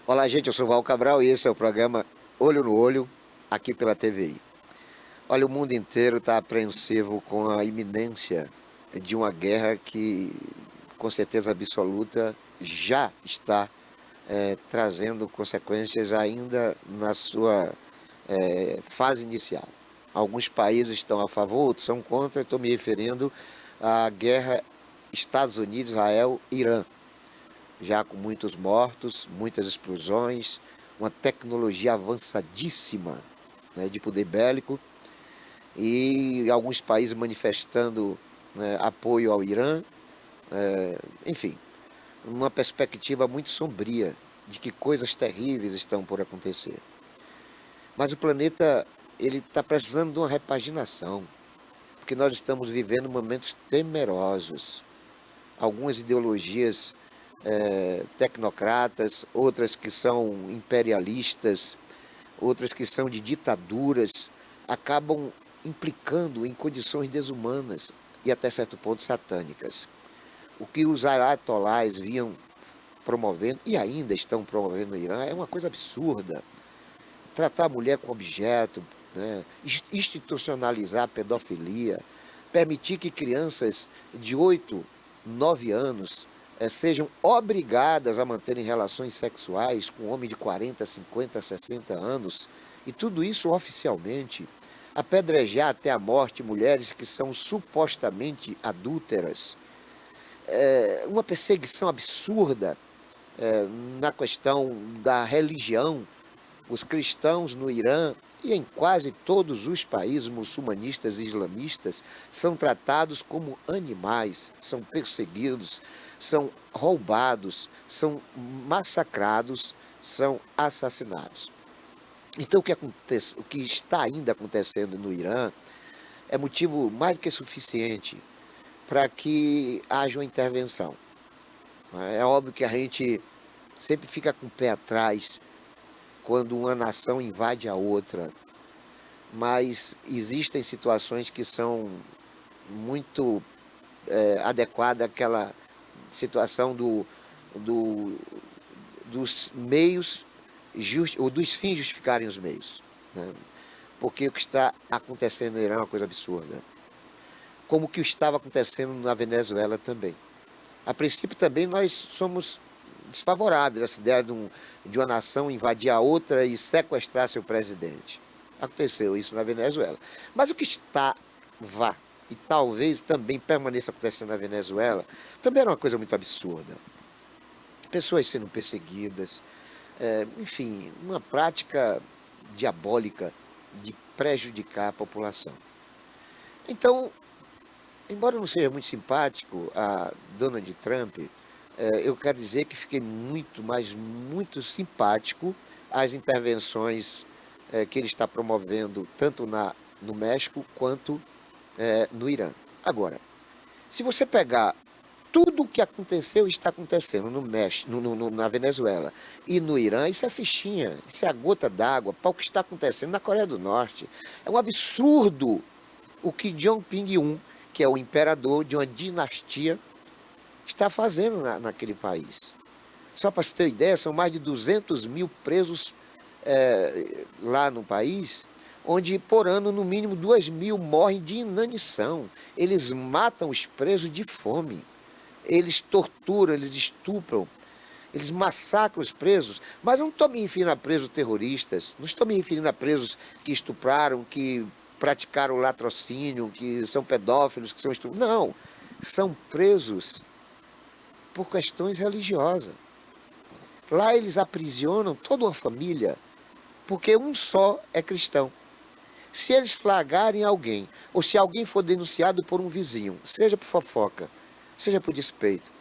Olá, gente, eu sou Val Cabral e esse é o programa Olho no Olho, aqui pela TVI. Olha, o mundo inteiro está apreensivo com a iminência de uma guerra que, com certeza absoluta, já está trazendo consequências ainda na sua fase inicial. Alguns países estão a favor, outros são contra. Estou me referindo à guerra Estados Unidos, Israel, Irã, já com muitos mortos, muitas explosões, uma tecnologia avançadíssima, né, de poder bélico, e alguns países manifestando, né, apoio ao Irã, enfim, uma perspectiva muito sombria de que coisas terríveis estão por acontecer. Mas o planeta ele está precisando de uma repaginação, porque nós estamos vivendo momentos temerosos. Algumas ideologias tecnocratas, outras que são imperialistas, outras que são de ditaduras, acabam implicando em condições desumanas e até certo ponto satânicas. O que os ayatolás vinham promovendo e ainda estão promovendo no Irã é uma coisa absurda. Tratar a mulher como objeto, né? Institucionalizar a pedofilia, permitir que crianças de 8, 9 anos sejam obrigadas a manterem relações sexuais com um homem de 40, 50, 60 anos, e tudo isso oficialmente, apedrejar até a morte mulheres que são supostamente adúlteras, uma perseguição absurda na questão da religião. Os cristãos no Irã e em quase todos os países muçulmanistas e islamistas são tratados como animais, são perseguidos, são roubados, são massacrados, são assassinados. Então o que está ainda acontecendo no Irã é motivo mais do que suficiente para que haja uma intervenção. É óbvio que a gente sempre fica com o pé atrás quando uma nação invade a outra, mas existem situações que são muito adequadas àquela situação do, dos meios, ou dos fins justificarem os meios, né? Porque o que está acontecendo no Irã é uma coisa absurda, como o que estava acontecendo na Venezuela também. A princípio também nós somos desfavoráveis a essa ideia de uma nação invadir a outra e sequestrar seu presidente. Aconteceu isso na Venezuela. Mas o que estava e talvez também permaneça acontecendo na Venezuela também era uma coisa muito absurda. Pessoas sendo perseguidas, enfim, uma prática diabólica de prejudicar a população. Então, embora eu não seja muito simpático a Donald Trump, eu quero dizer que fiquei muito, mas muito simpático às intervenções que ele está promovendo, tanto no México quanto no Irã. Agora, se você pegar tudo o que aconteceu e está acontecendo no México, na Venezuela e no Irã, isso é fichinha, isso é a gota d'água para o que está acontecendo na Coreia do Norte. É um absurdo o que Jong-un, que é o imperador de uma dinastia, está fazendo naquele país. Só para você ter ideia, são mais de 200 mil presos lá no país, onde por ano, no mínimo, 2 mil morrem de inanição. Eles matam os presos de fome, eles torturam, eles estupram, eles massacram os presos, mas não estou me referindo a presos terroristas, não estou me referindo a presos que estupraram, que praticaram latrocínio, que são pedófilos, que são estupradores. Não, são presos por questões religiosas. Lá eles aprisionam toda uma família, porque um só é cristão. Se eles flagrarem alguém, ou se alguém for denunciado por um vizinho, seja por fofoca, seja por despeito,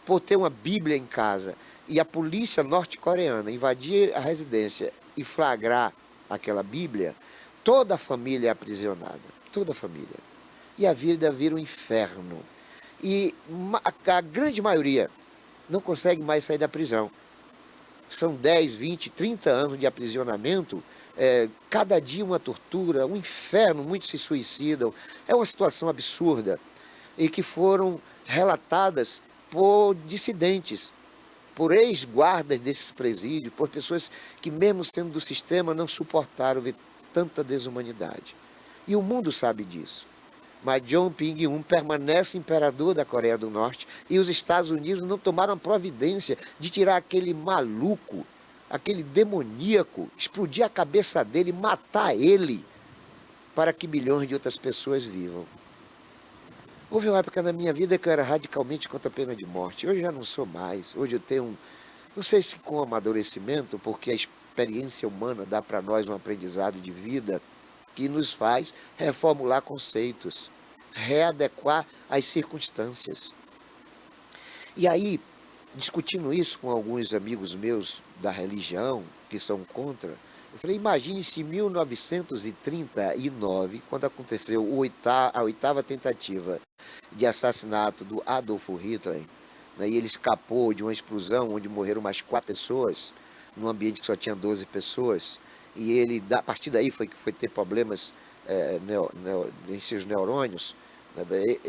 por ter uma Bíblia em casa, e a polícia norte-coreana invadir a residência e flagrar aquela Bíblia, toda a família é aprisionada, toda a família. E a vida vira um inferno. E a grande maioria não consegue mais sair da prisão. São 10, 20, 30 anos de aprisionamento, cada dia uma tortura, um inferno, muitos se suicidam. É uma situação absurda e que foram relatadas por dissidentes. por ex-guardas desses presídios, por pessoas que, mesmo sendo do sistema, não suportaram ver tanta desumanidade. E o mundo sabe disso. Mas John Ping-un permanece imperador da Coreia do Norte e os Estados Unidos não tomaram a providência de tirar aquele maluco, aquele demoníaco, explodir a cabeça dele, matar ele, para que milhões de outras pessoas vivam. Houve uma época na minha vida que eu era radicalmente contra a pena de morte. Hoje já não sou mais. Hoje eu tenho não sei se com amadurecimento, porque a experiência humana dá para nós um aprendizado de vida que nos faz reformular conceitos, readequar às circunstâncias. E aí, discutindo isso com alguns amigos meus da religião, que são contra, eu falei, imagine se em 1939, quando aconteceu a oitava tentativa de assassinato do Adolf Hitler, né, e ele escapou de uma explosão onde morreram mais 4 pessoas, num ambiente que só tinha 12 pessoas, e ele, a partir daí, foi ter problemas em seus neurônios.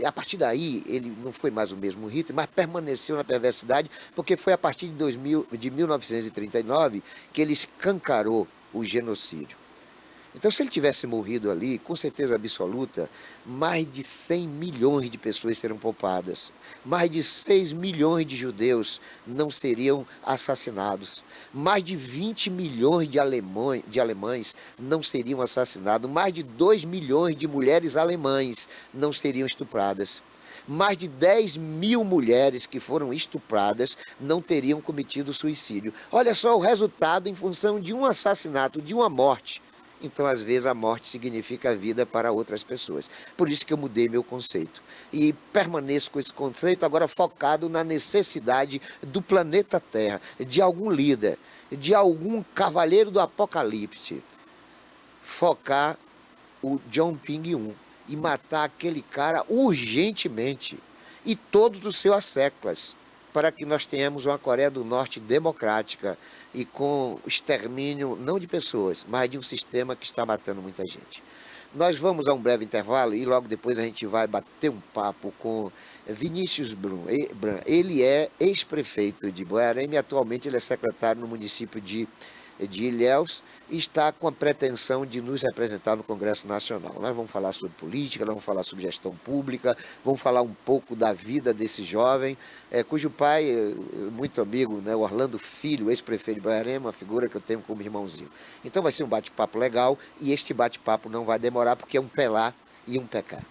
A partir daí, ele não foi mais o mesmo Hitler, mas permaneceu na perversidade, porque foi a partir de 1939 que ele escancarou o genocídio. Então, se ele tivesse morrido ali, com certeza absoluta, mais de 100 milhões de pessoas seriam poupadas. Mais de 6 milhões de judeus não seriam assassinados. Mais de 20 milhões de alemães não seriam assassinados. Mais de 2 milhões de mulheres alemãs não seriam estupradas. Mais de 10 mil mulheres que foram estupradas não teriam cometido suicídio. Olha só o resultado em função de um assassinato, de uma morte. Então, às vezes, a morte significa a vida para outras pessoas. Por isso que eu mudei meu conceito. E permaneço com esse conceito agora focado na necessidade do planeta Terra, de algum líder, de algum cavaleiro do apocalipse, focar o John Ping-un e matar aquele cara urgentemente e todos os seus asseclas, para que nós tenhamos uma Coreia do Norte democrática e com extermínio não de pessoas, mas de um sistema que está matando muita gente. Nós vamos a um breve intervalo e logo depois a gente vai bater um papo com Vinícius Brum. Ele é ex-prefeito de Boiarema e atualmente ele é secretário no município de Ilhéus e está com a pretensão de nos representar no Congresso Nacional. Nós vamos falar sobre política, nós vamos falar sobre gestão pública, vamos falar um pouco da vida desse jovem, cujo pai, muito amigo, né, Orlando Filho, ex-prefeito de Boiarema, uma figura que eu tenho como irmãozinho. Então vai ser um bate-papo legal e este bate-papo não vai demorar porque é um pelar e um pecar.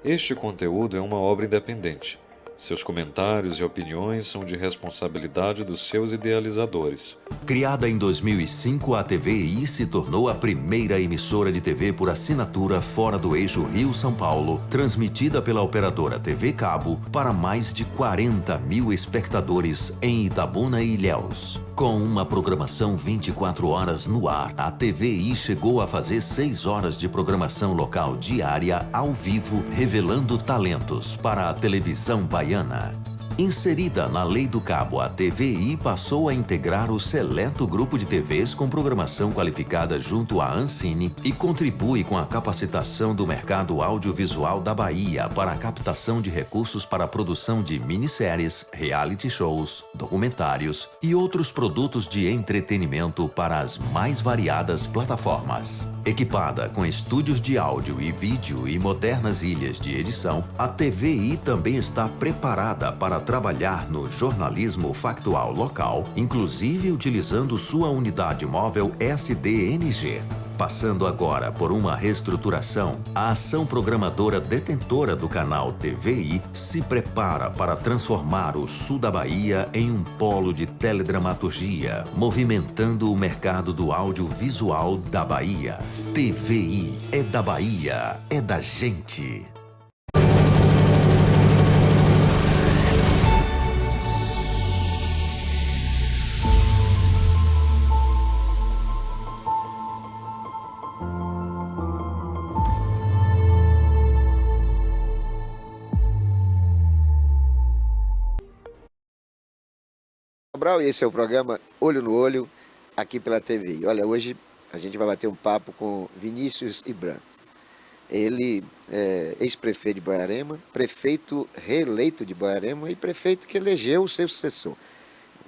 Este conteúdo é uma obra independente. Seus comentários e opiniões são de responsabilidade dos seus idealizadores. Criada em 2005, a TVI se tornou a primeira emissora de TV por assinatura fora do eixo Rio-São Paulo, transmitida pela operadora TV Cabo para mais de 40 mil espectadores em Itabuna e Ilhéus. Com uma programação 24 horas no ar, a TVI chegou a fazer 6 horas de programação local diária ao vivo, revelando talentos para a televisão baiana. Inserida na Lei do Cabo, a TVI passou a integrar o seleto grupo de TVs com programação qualificada junto à Ancine e contribui com a capacitação do mercado audiovisual da Bahia para a captação de recursos para a produção de minisséries, reality shows, documentários e outros produtos de entretenimento para as mais variadas plataformas. Equipada com estúdios de áudio e vídeo e modernas ilhas de edição, a TVI também está preparada para trabalhar no jornalismo factual local, inclusive utilizando sua unidade móvel SDNG. Passando agora por uma reestruturação, a ação programadora detentora do canal TVI se prepara para transformar o sul da Bahia em um polo de teledramaturgia, movimentando o mercado do audiovisual da Bahia. TVI é da Bahia, é da gente. Eleitoral e esse é o programa Olho no Olho, aqui pela TV. Olha, hoje a gente vai bater um papo com Vinícius Ibram. Ele é ex-prefeito de Boiarema, prefeito reeleito de Boiarema e prefeito que elegeu o seu sucessor.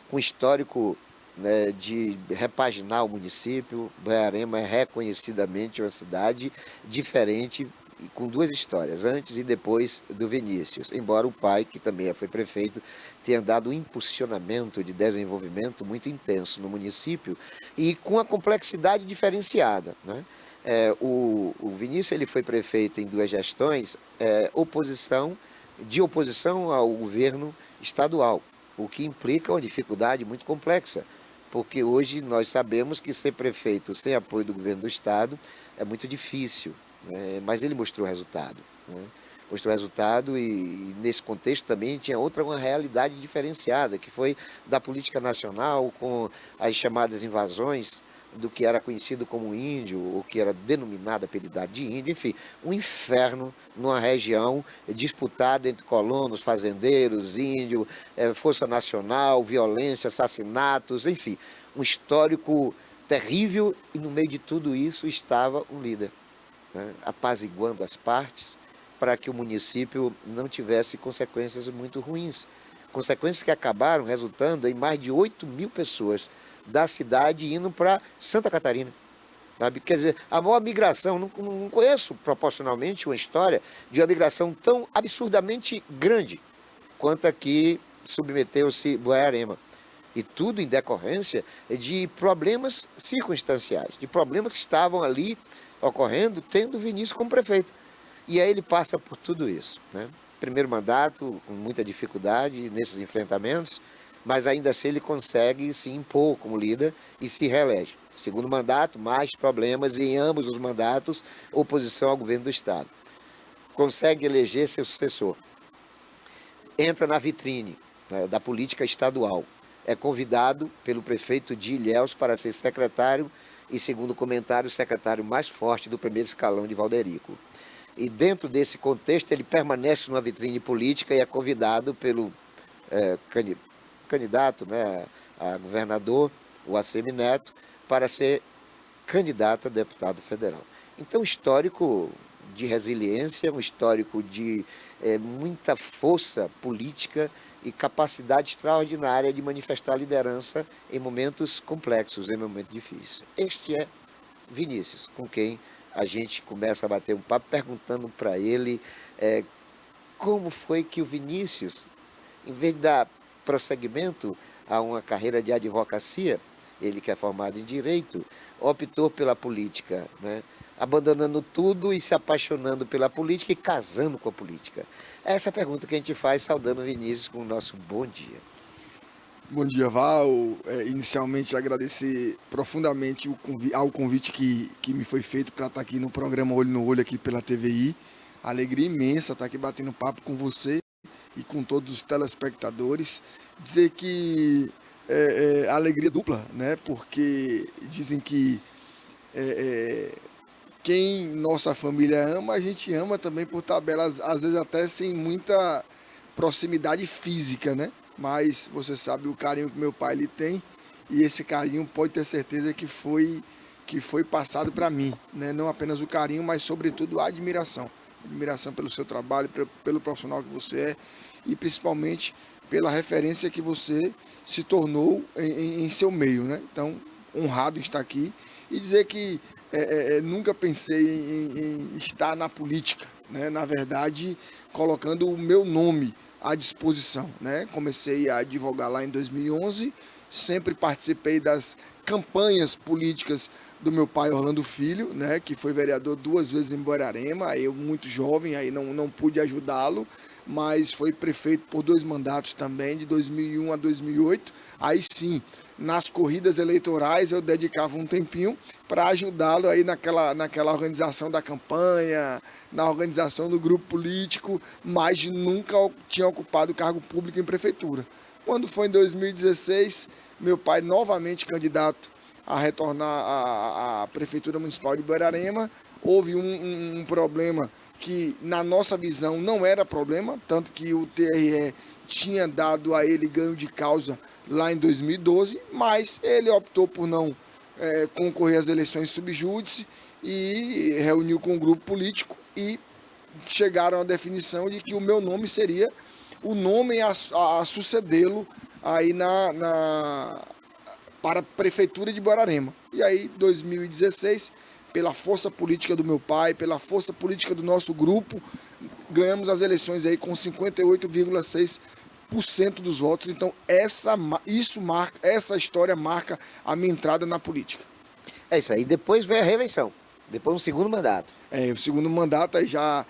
Com histórico, né, de repaginar o município, Boiarema é reconhecidamente uma cidade diferente e com duas histórias, antes e depois do Vinícius. Embora o pai, que também foi prefeito, tenha dado um impulsionamento de desenvolvimento muito intenso no município e com a complexidade diferenciada, né? O Vinícius ele foi prefeito em duas gestões, de oposição ao governo estadual, o que implica uma dificuldade muito complexa, porque hoje nós sabemos que ser prefeito sem apoio do governo do estado é muito difícil, né? Mas ele mostrou resultado, né? Mostrou resultado e nesse contexto também tinha uma realidade diferenciada, que foi da política nacional com as chamadas invasões do que era conhecido como índio, ou que era denominado apelidado de índio, enfim, um inferno numa região disputada entre colonos, fazendeiros, índio, Força Nacional, violência, assassinatos, enfim, um histórico terrível e no meio de tudo isso estava um líder, né, apaziguando as partes para que o município não tivesse consequências muito ruins. Consequências que acabaram resultando em mais de 8.000 pessoas da cidade indo para Santa Catarina, sabe? Quer dizer, a maior migração, não conheço proporcionalmente uma história de uma migração tão absurdamente grande quanto a que submeteu-se Boiarema. E tudo em decorrência de problemas circunstanciais, de problemas que estavam ali ocorrendo, tendo Vinícius como prefeito. E aí ele passa por tudo isso, né? Primeiro mandato, com muita dificuldade nesses enfrentamentos, mas ainda assim ele consegue se impor como líder e se reelege. Segundo mandato, mais problemas e em ambos os mandatos, oposição ao governo do estado. Consegue eleger seu sucessor. Entra na vitrine, né, da política estadual. É convidado pelo prefeito de Ilhéus para ser secretário e, segundo o comentário, o secretário mais forte do primeiro escalão de Valderico. E dentro desse contexto ele permanece numa vitrine política e é convidado pelo candidato, né, a governador, o ACM Neto, para ser candidato a deputado federal. Então, um histórico de resiliência, um histórico de muita força política e capacidade extraordinária de manifestar liderança em momentos complexos, em momentos difíceis. Este é Vinícius, com quem a gente começa a bater um papo perguntando para ele como foi que o Vinícius, em vez de dar prosseguimento a uma carreira de advocacia, ele que é formado em Direito, optou pela política, né? Abandonando tudo e se apaixonando pela política e casando com a política. Essa é a pergunta que a gente faz, saudando o Vinícius com o nosso bom dia. Bom dia, Val. Inicialmente agradecer profundamente ao convite que me foi feito para estar aqui no programa Olho no Olho aqui pela TVI. Alegria imensa estar aqui batendo papo com você e com todos os telespectadores. Dizer que alegria dupla, né? Porque dizem que quem nossa família ama, a gente ama também por tabela, às vezes até sem muita proximidade física, né? Mas você sabe o carinho que meu pai ele tem e esse carinho pode ter certeza que foi passado para mim, né? Não apenas o carinho, mas sobretudo a admiração pelo seu trabalho, pelo profissional que você é e principalmente pela referência que você se tornou em seu meio, né? Então, honrado em estar aqui e dizer que nunca pensei em estar na política, né? Na verdade, colocando o meu nome à disposição, né? Comecei a advogar lá em 2011, sempre participei das campanhas políticas do meu pai Orlando Filho, né? Que foi vereador 2 vezes em Boiarema, aí eu muito jovem, aí não pude ajudá-lo, mas foi prefeito por 2 mandatos também, de 2001 a 2008, aí sim, nas corridas eleitorais eu dedicava um tempinho para ajudá-lo aí naquela organização da campanha, na organização do grupo político, mas nunca tinha ocupado cargo público em prefeitura. Quando foi em 2016, meu pai novamente candidato a retornar à Prefeitura Municipal de Boiarema, houve um problema que na nossa visão não era problema, tanto que o TRE tinha dado a ele ganho de causa lá em 2012, mas ele optou por não concorrer às eleições subjúdice e reuniu com o grupo político e chegaram à definição de que o meu nome seria o nome a sucedê-lo aí para a prefeitura de Borarema. E aí, 2016, pela força política do meu pai, pela força política do nosso grupo, ganhamos as eleições aí com 58,6% dos votos. Então, essa história marca a minha entrada na política. É isso aí. Depois vem a reeleição. Depois um segundo mandato. O segundo mandato aí já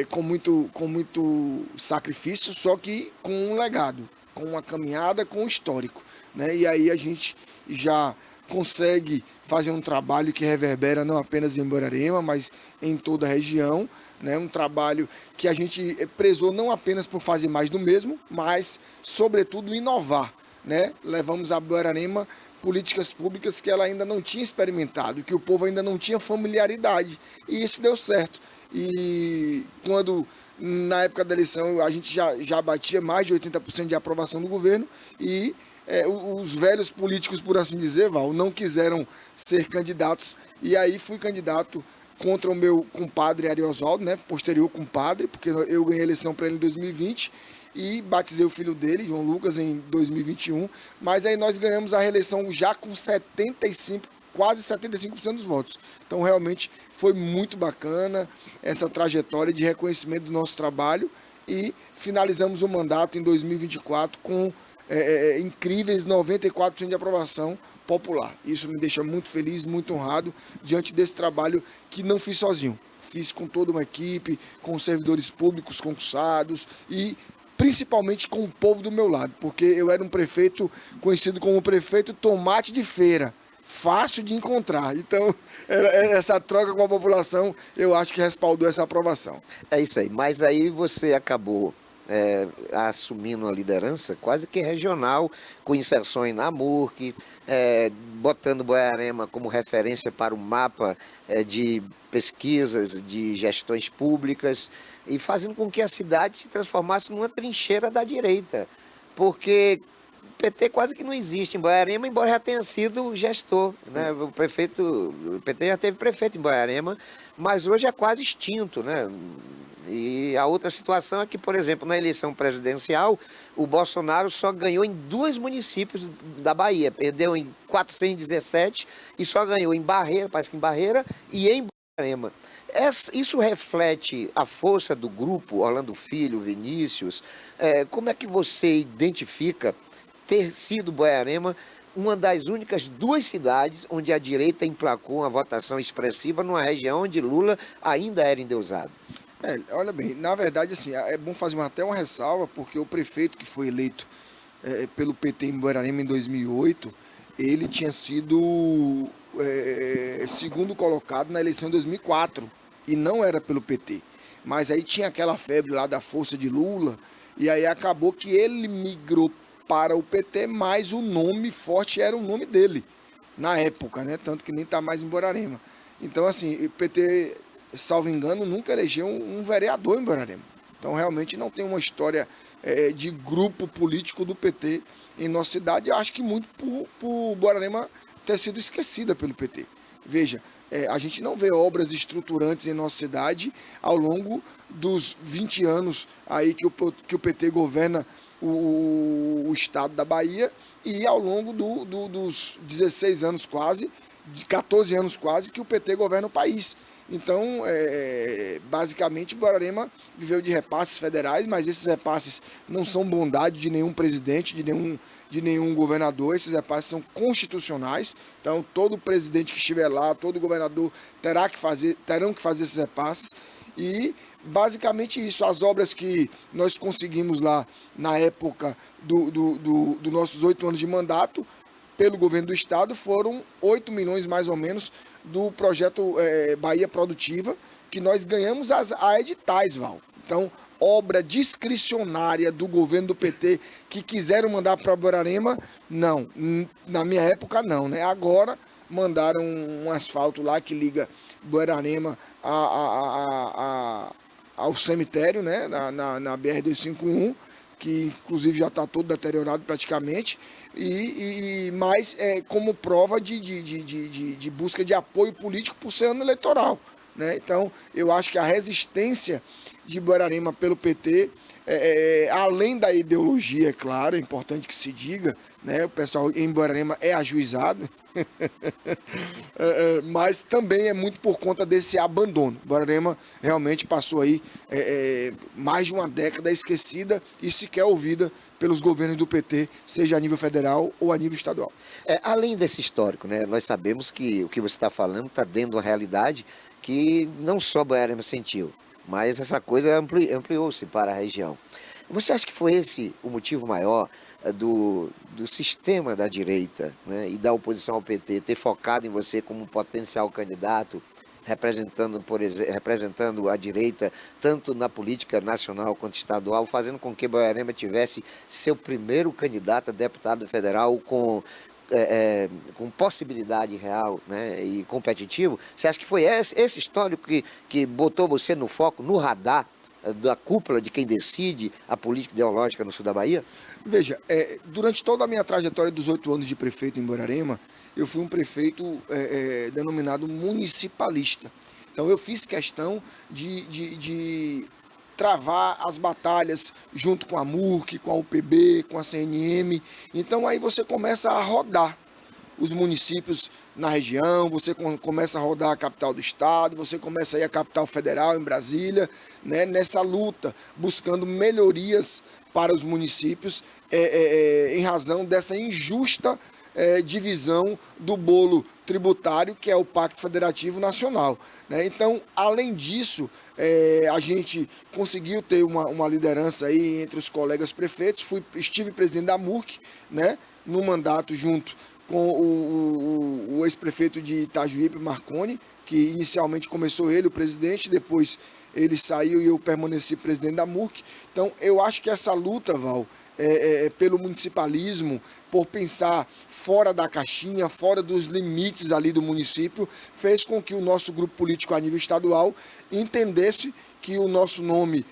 com muito sacrifício, só que com um legado, com uma caminhada, com um histórico, né? E aí a gente já consegue fazer um trabalho que reverbera não apenas em Borarema, mas em toda a região, né? Um trabalho que a gente prezou não apenas por fazer mais do mesmo, mas, sobretudo, inovar, né? Levamos a Borarema políticas públicas que ela ainda não tinha experimentado, que o povo ainda não tinha familiaridade, e isso deu certo. E quando, na época da eleição, a gente já batia mais de 80% de aprovação do governo, e os velhos políticos, por assim dizer, Val, não quiseram ser candidatos, e aí fui candidato contra o meu compadre Ari Oswaldo, né, posterior compadre, porque eu ganhei a eleição para ele em 2020, e batizei o filho dele, João Lucas, em 2021, mas aí nós ganhamos a reeleição já com quase 75% dos votos. Então, realmente, foi muito bacana essa trajetória de reconhecimento do nosso trabalho, e finalizamos o mandato em 2024 com incríveis 94% de aprovação popular. Isso me deixa muito feliz, muito honrado diante desse trabalho que não fiz sozinho. Fiz com toda uma equipe, com servidores públicos concursados e principalmente com o povo do meu lado, porque eu era um prefeito conhecido como prefeito tomate de feira, fácil de encontrar. Então, essa troca com a população, eu acho que respaldou essa aprovação. É isso aí. Mas aí você acabou assumindo a liderança quase que regional, com inserções na MURC, botando Borarema como referência para o mapa de pesquisas, de gestões públicas, e fazendo com que a cidade se transformasse numa trincheira da direita. Porque o PT quase que não existe em Borarema, embora já tenha sido gestor, né? O PT já teve prefeito em Borarema, mas hoje é quase extinto, né? E a outra situação é que, por exemplo, na eleição presidencial, o Bolsonaro só ganhou em 2 municípios da Bahia. Perdeu em 417 e só ganhou em Barreira, parece que em Barreira, e em Borarema. Isso reflete a força do grupo, Orlando Filho, Vinícius. Como é que você identifica ter sido Borarema uma das únicas 2 cidades onde a direita emplacou uma votação expressiva numa região onde Lula ainda era endeusado? Olha bem, na verdade, assim, é bom fazer até uma ressalva, porque o prefeito que foi eleito pelo PT em Borarema em 2008, ele tinha sido segundo colocado na eleição em 2004, e não era pelo PT. Mas aí tinha aquela febre lá da força de Lula, e aí acabou que ele migrou para o PT, mas o nome forte era o nome dele, na época, né? Tanto que nem está mais em Borarema. Então, assim, o PT, salvo engano, nunca elegeu um vereador em Borarema. Então, realmente não tem uma história de grupo político do PT em nossa cidade. Eu acho que muito por Borarema ter sido esquecida pelo PT. Veja, a gente não vê obras estruturantes em nossa cidade ao longo dos 20 anos aí que o PT governa o estado da Bahia, e ao longo dos 16 anos quase, de 14 anos quase, que o PT governa o país. Então, basicamente, Borarema viveu de repasses federais, mas esses repasses não são bondade de nenhum presidente, de nenhum governador. Esses repasses são constitucionais. Então, todo presidente que estiver lá, todo governador terão que fazer esses repasses. E, basicamente, isso. As obras que nós conseguimos lá na época dos nossos 8 anos de mandato, pelo governo do estado, foram 8 milhões mais ou menos do projeto Bahia Produtiva, que nós ganhamos a editais, Val. Então, obra discricionária do governo do PT que quiseram mandar para Borarema, não. Na minha época, não, né? Agora, mandaram um asfalto lá que liga Borarema ao cemitério, né? Na BR-251, que inclusive já está todo deteriorado praticamente, mas como prova de busca de apoio político por ser ano eleitoral, né? Então, eu acho que a resistência de Borborema pelo PT, além da ideologia, é claro, é importante que se diga, né? O pessoal em Borborema é ajuizado, mas também é muito por conta desse abandono. Borborema realmente passou aí mais de uma década esquecida e sequer ouvida pelos governos do PT, seja a nível federal ou a nível estadual. Além desse histórico, né, nós sabemos que o que você está falando está dentro de uma realidade que não só Borborema sentiu, mas essa coisa ampliou-se para a região. Você acha que foi esse o motivo maior do sistema da direita, né, e da oposição ao PT ter focado em você como um potencial candidato, representando a direita, tanto na política nacional quanto estadual, fazendo com que Borborema tivesse seu primeiro candidato a deputado federal com possibilidade real, né, e competitivo? Você acha que foi esse histórico que botou você no foco, no radar da cúpula de quem decide a política ideológica no sul da Bahia? Veja, durante toda a minha trajetória dos 8 anos de prefeito em Borborema, eu fui um prefeito denominado municipalista. Então eu fiz questão de travar as batalhas junto com a MURC, com a UPB, com a CNM. Então aí você começa a rodar os municípios na região, você começa a rodar a capital do estado, você começa a ir à capital federal, em Brasília, né, nessa luta, buscando melhorias para os municípios, em razão dessa injusta divisão do bolo tributário, que é o Pacto Federativo Nacional, né? Então, além disso, a gente conseguiu ter uma liderança aí entre os colegas prefeitos. Estive presidente da MURC, né, no mandato junto com o ex-prefeito de Itajuípe, Marconi, que inicialmente começou ele, o presidente, depois ele saiu e eu permaneci presidente da MURC. Então, eu acho que essa luta, Val, pelo municipalismo, por pensar fora da caixinha, fora dos limites ali do município, fez com que o nosso grupo político a nível estadual entendesse que o nosso nome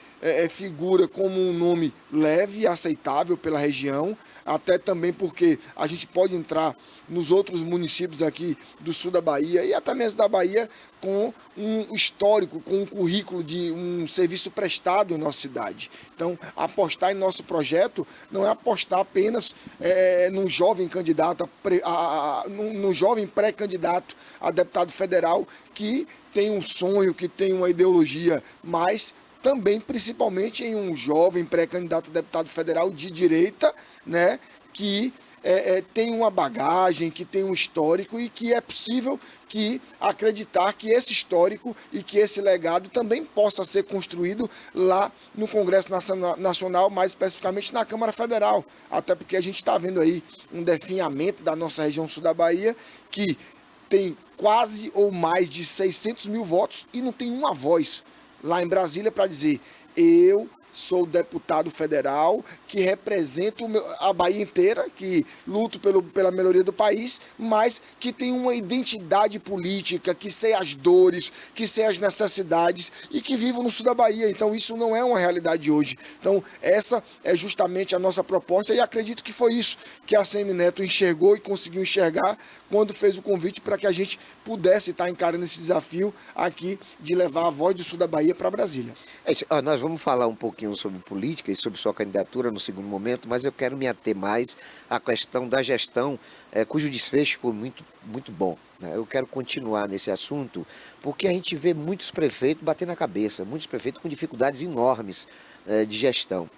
figura como um nome leve e aceitável pela região, até também porque a gente pode entrar nos outros municípios aqui do sul da Bahia e até mesmo da Bahia com um histórico, com um currículo de um serviço prestado em nossa cidade. Então, apostar em nosso projeto não é apostar apenas num jovem candidato, num jovem pré-candidato a deputado federal que tem um sonho, que tem uma ideologia, mas também, principalmente, em um jovem pré-candidato a deputado federal de direita, né, que tem uma bagagem, que tem um histórico e que é possível acreditar que esse histórico e que esse legado também possa ser construído lá no Congresso Nacional, mais especificamente na Câmara Federal. Até porque a gente está vendo aí um definhamento da nossa região sul da Bahia, que tem quase ou mais de 600 mil votos e não tem uma voz lá em Brasília para dizer: eu sou deputado federal que represento a Bahia inteira, que luto pela melhoria do país, mas que tem uma identidade política, que sei as dores, que sei as necessidades e que vivo no sul da Bahia. Então isso não é uma realidade hoje. Então essa é justamente a nossa proposta e acredito que foi isso que a Semineto enxergou e conseguiu enxergar quando fez o convite para que a gente pudesse estar encarando esse desafio aqui de levar a voz do sul da Bahia para Brasília. Nós vamos falar um pouquinho sobre política e sobre sua candidatura no segundo momento, mas eu quero me ater mais à questão da gestão, cujo desfecho foi muito, muito bom, né? Eu quero continuar nesse assunto, porque a gente vê muitos prefeitos batendo na cabeça, muitos prefeitos com dificuldades enormes de gestão.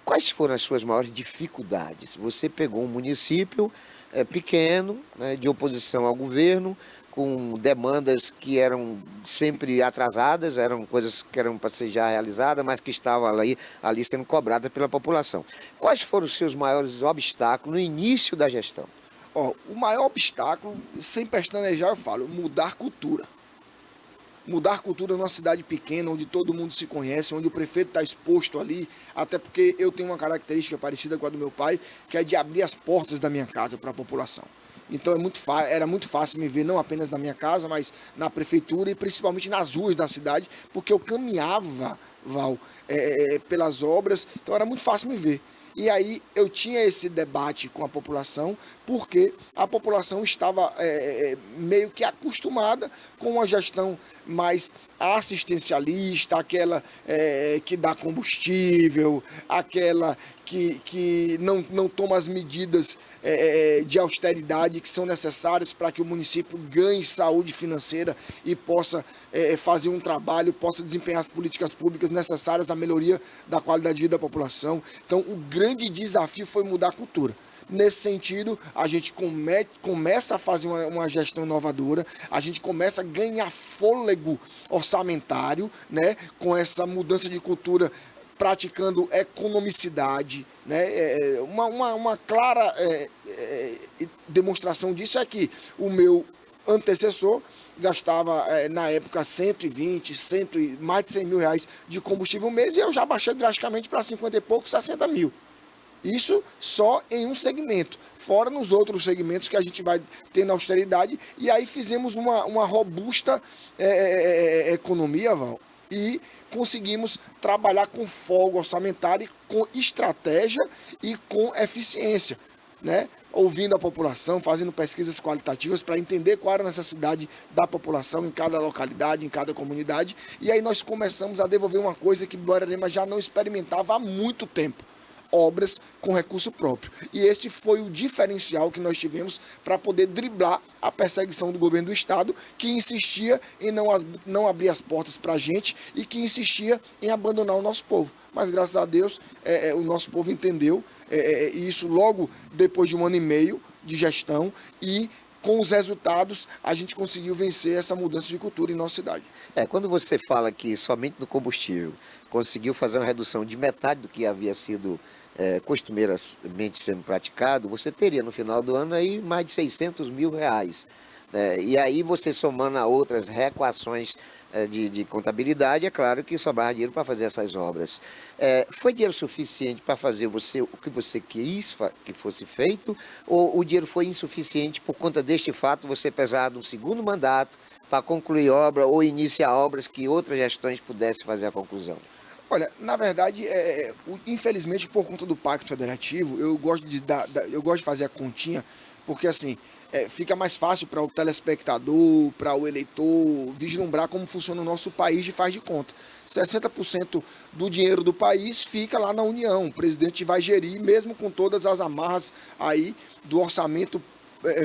Quais foram as suas maiores dificuldades? Você pegou um município pequeno, né, de oposição ao governo, com demandas que eram sempre atrasadas, eram coisas que eram para ser já realizadas, mas que estavam ali sendo cobradas pela população. Quais foram os seus maiores obstáculos no início da gestão? O maior obstáculo, sem pestanejar, eu falo, mudar cultura. Mudar cultura numa cidade pequena, onde todo mundo se conhece, onde o prefeito está exposto ali, até porque eu tenho uma característica parecida com a do meu pai, que é de abrir as portas da minha casa para a população. Então era muito fácil me ver, não apenas na minha casa, mas na prefeitura e principalmente nas ruas da cidade, porque eu caminhava Val, pelas obras, então era muito fácil me ver. E aí eu tinha esse debate com a população, porque a população estava meio que acostumada com uma gestão mais assistencialista, aquela que dá combustível, aquela que não toma as medidas de austeridade que são necessárias para que o município ganhe saúde financeira e possa fazer um trabalho, possa desempenhar as políticas públicas necessárias à melhoria da qualidade de vida da população. Então, o grande desafio foi mudar a cultura. Nesse sentido, a gente começa a fazer uma gestão inovadora, a gente começa a ganhar fôlego orçamentário, né, com essa mudança de cultura, praticando economicidade, né? Uma clara demonstração disso é que o meu antecessor gastava, na época, 120, mais de 100 mil reais de combustível mês, e eu já baixei drasticamente para 50 e pouco, 60 mil. Isso só em um segmento, fora nos outros segmentos que a gente vai ter na austeridade, e aí fizemos uma robusta economia, Val, e conseguimos trabalhar com folga orçamentária, com estratégia e com eficiência, né? Ouvindo a população, fazendo pesquisas qualitativas para entender qual era a necessidade da população em cada localidade, em cada comunidade, e aí nós começamos a devolver uma coisa que Borborema já não experimentava há muito tempo: obras com recurso próprio. E esse foi o diferencial que nós tivemos para poder driblar a perseguição do governo do estado, que insistia em não abrir as portas para a gente e que insistia em abandonar o nosso povo. Mas graças a Deus o nosso povo entendeu isso logo depois de 1 ano e meio de gestão, e com os resultados a gente conseguiu vencer essa mudança de cultura em nossa cidade. Quando você fala que somente no combustível conseguiu fazer uma redução de metade do que havia sido costumeiramente sendo praticado, você teria no final do ano aí mais de 600 mil reais. E aí você somando a outras reequações de contabilidade, é claro que sobrava dinheiro para fazer essas obras. Foi dinheiro suficiente para fazer o que você quis que fosse feito, ou o dinheiro foi insuficiente por conta deste fato, você precisar de um segundo mandato para concluir obra ou iniciar obras que outras gestões pudessem fazer a conclusão? Olha, na verdade, infelizmente, por conta do Pacto Federativo, eu gosto de fazer a continha, porque assim, fica mais fácil para o telespectador, para o eleitor, vislumbrar como funciona o nosso país de faz de conta. 60% do dinheiro do país fica lá na União, o presidente vai gerir, mesmo com todas as amarras aí do orçamento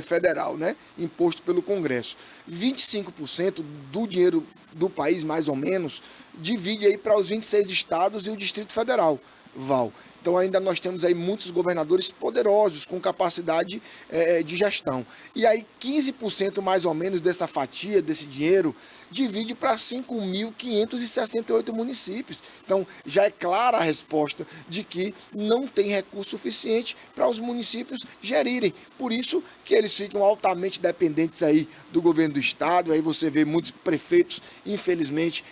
federal, né, imposto pelo Congresso. 25% do dinheiro do país, mais ou menos, divide aí para os 26 estados e o Distrito Federal, Val. Então ainda nós temos aí muitos governadores poderosos, com capacidade de gestão. E aí 15% mais ou menos dessa fatia, desse dinheiro, divide para 5.568 municípios. Então já é clara a resposta de que não tem recurso suficiente para os municípios gerirem. Por isso que eles ficam altamente dependentes aí do governo do estado. Aí você vê muitos prefeitos, infelizmente,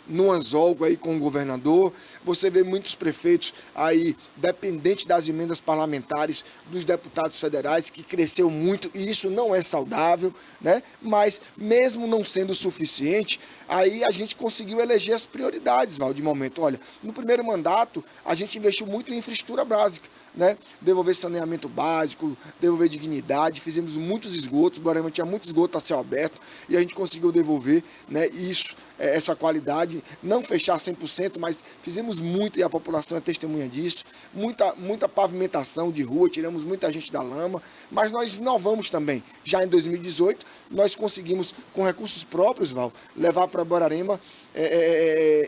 no anzol aí com o governador. Você vê muitos prefeitos aí dependentes das emendas parlamentares dos deputados federais, que cresceu muito, e isso não é saudável, né? Mas mesmo não sendo suficiente, aí a gente conseguiu eleger as prioridades, Val, de momento. Olha, no primeiro mandato a gente investiu muito em infraestrutura básica, né? Devolver saneamento básico, devolver dignidade, fizemos muitos esgotos, Borborema tinha muito esgoto a céu aberto, e a gente conseguiu devolver, né, isso, essa qualidade, não fechar 100%, mas fizemos muito, e a população é testemunha disso, muita pavimentação de rua, tiramos muita gente da lama, mas nós inovamos também. Já em 2018, nós conseguimos, com recursos próprios, Val, levar para Borborema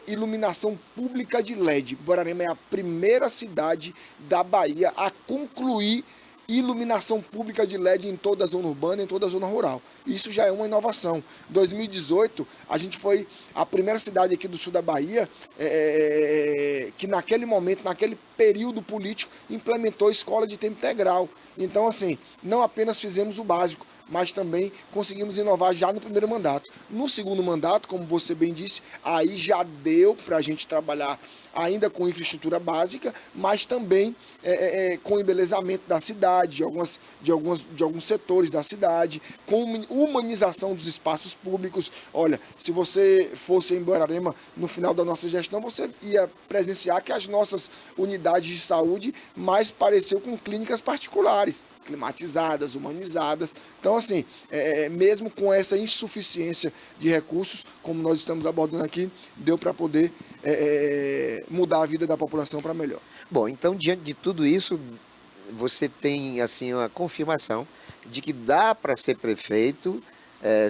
iluminação pública de LED. Borborema é a primeira cidade da Bahia a concluir iluminação pública de LED em toda a zona urbana e em toda a zona rural. Isso já é uma inovação. Em 2018, a gente foi a primeira cidade aqui do sul da Bahia que naquele momento, naquele período político, implementou escola de tempo integral. Então, assim, não apenas fizemos o básico, mas também conseguimos inovar já no primeiro mandato. No segundo mandato, como você bem disse, aí já deu para a gente trabalhar ainda com infraestrutura básica, mas também com embelezamento da cidade, de alguns setores da cidade, com humanização dos espaços públicos. Olha, se você fosse em Borborema no final da nossa gestão, você ia presenciar que as nossas unidades de saúde mais pareciam com clínicas particulares, climatizadas, humanizadas. Então, assim, mesmo com essa insuficiência de recursos, como nós estamos abordando aqui, deu para poder mudar a vida da população para melhor. Bom, então, diante de tudo isso, você tem assim uma confirmação de que dá para ser prefeito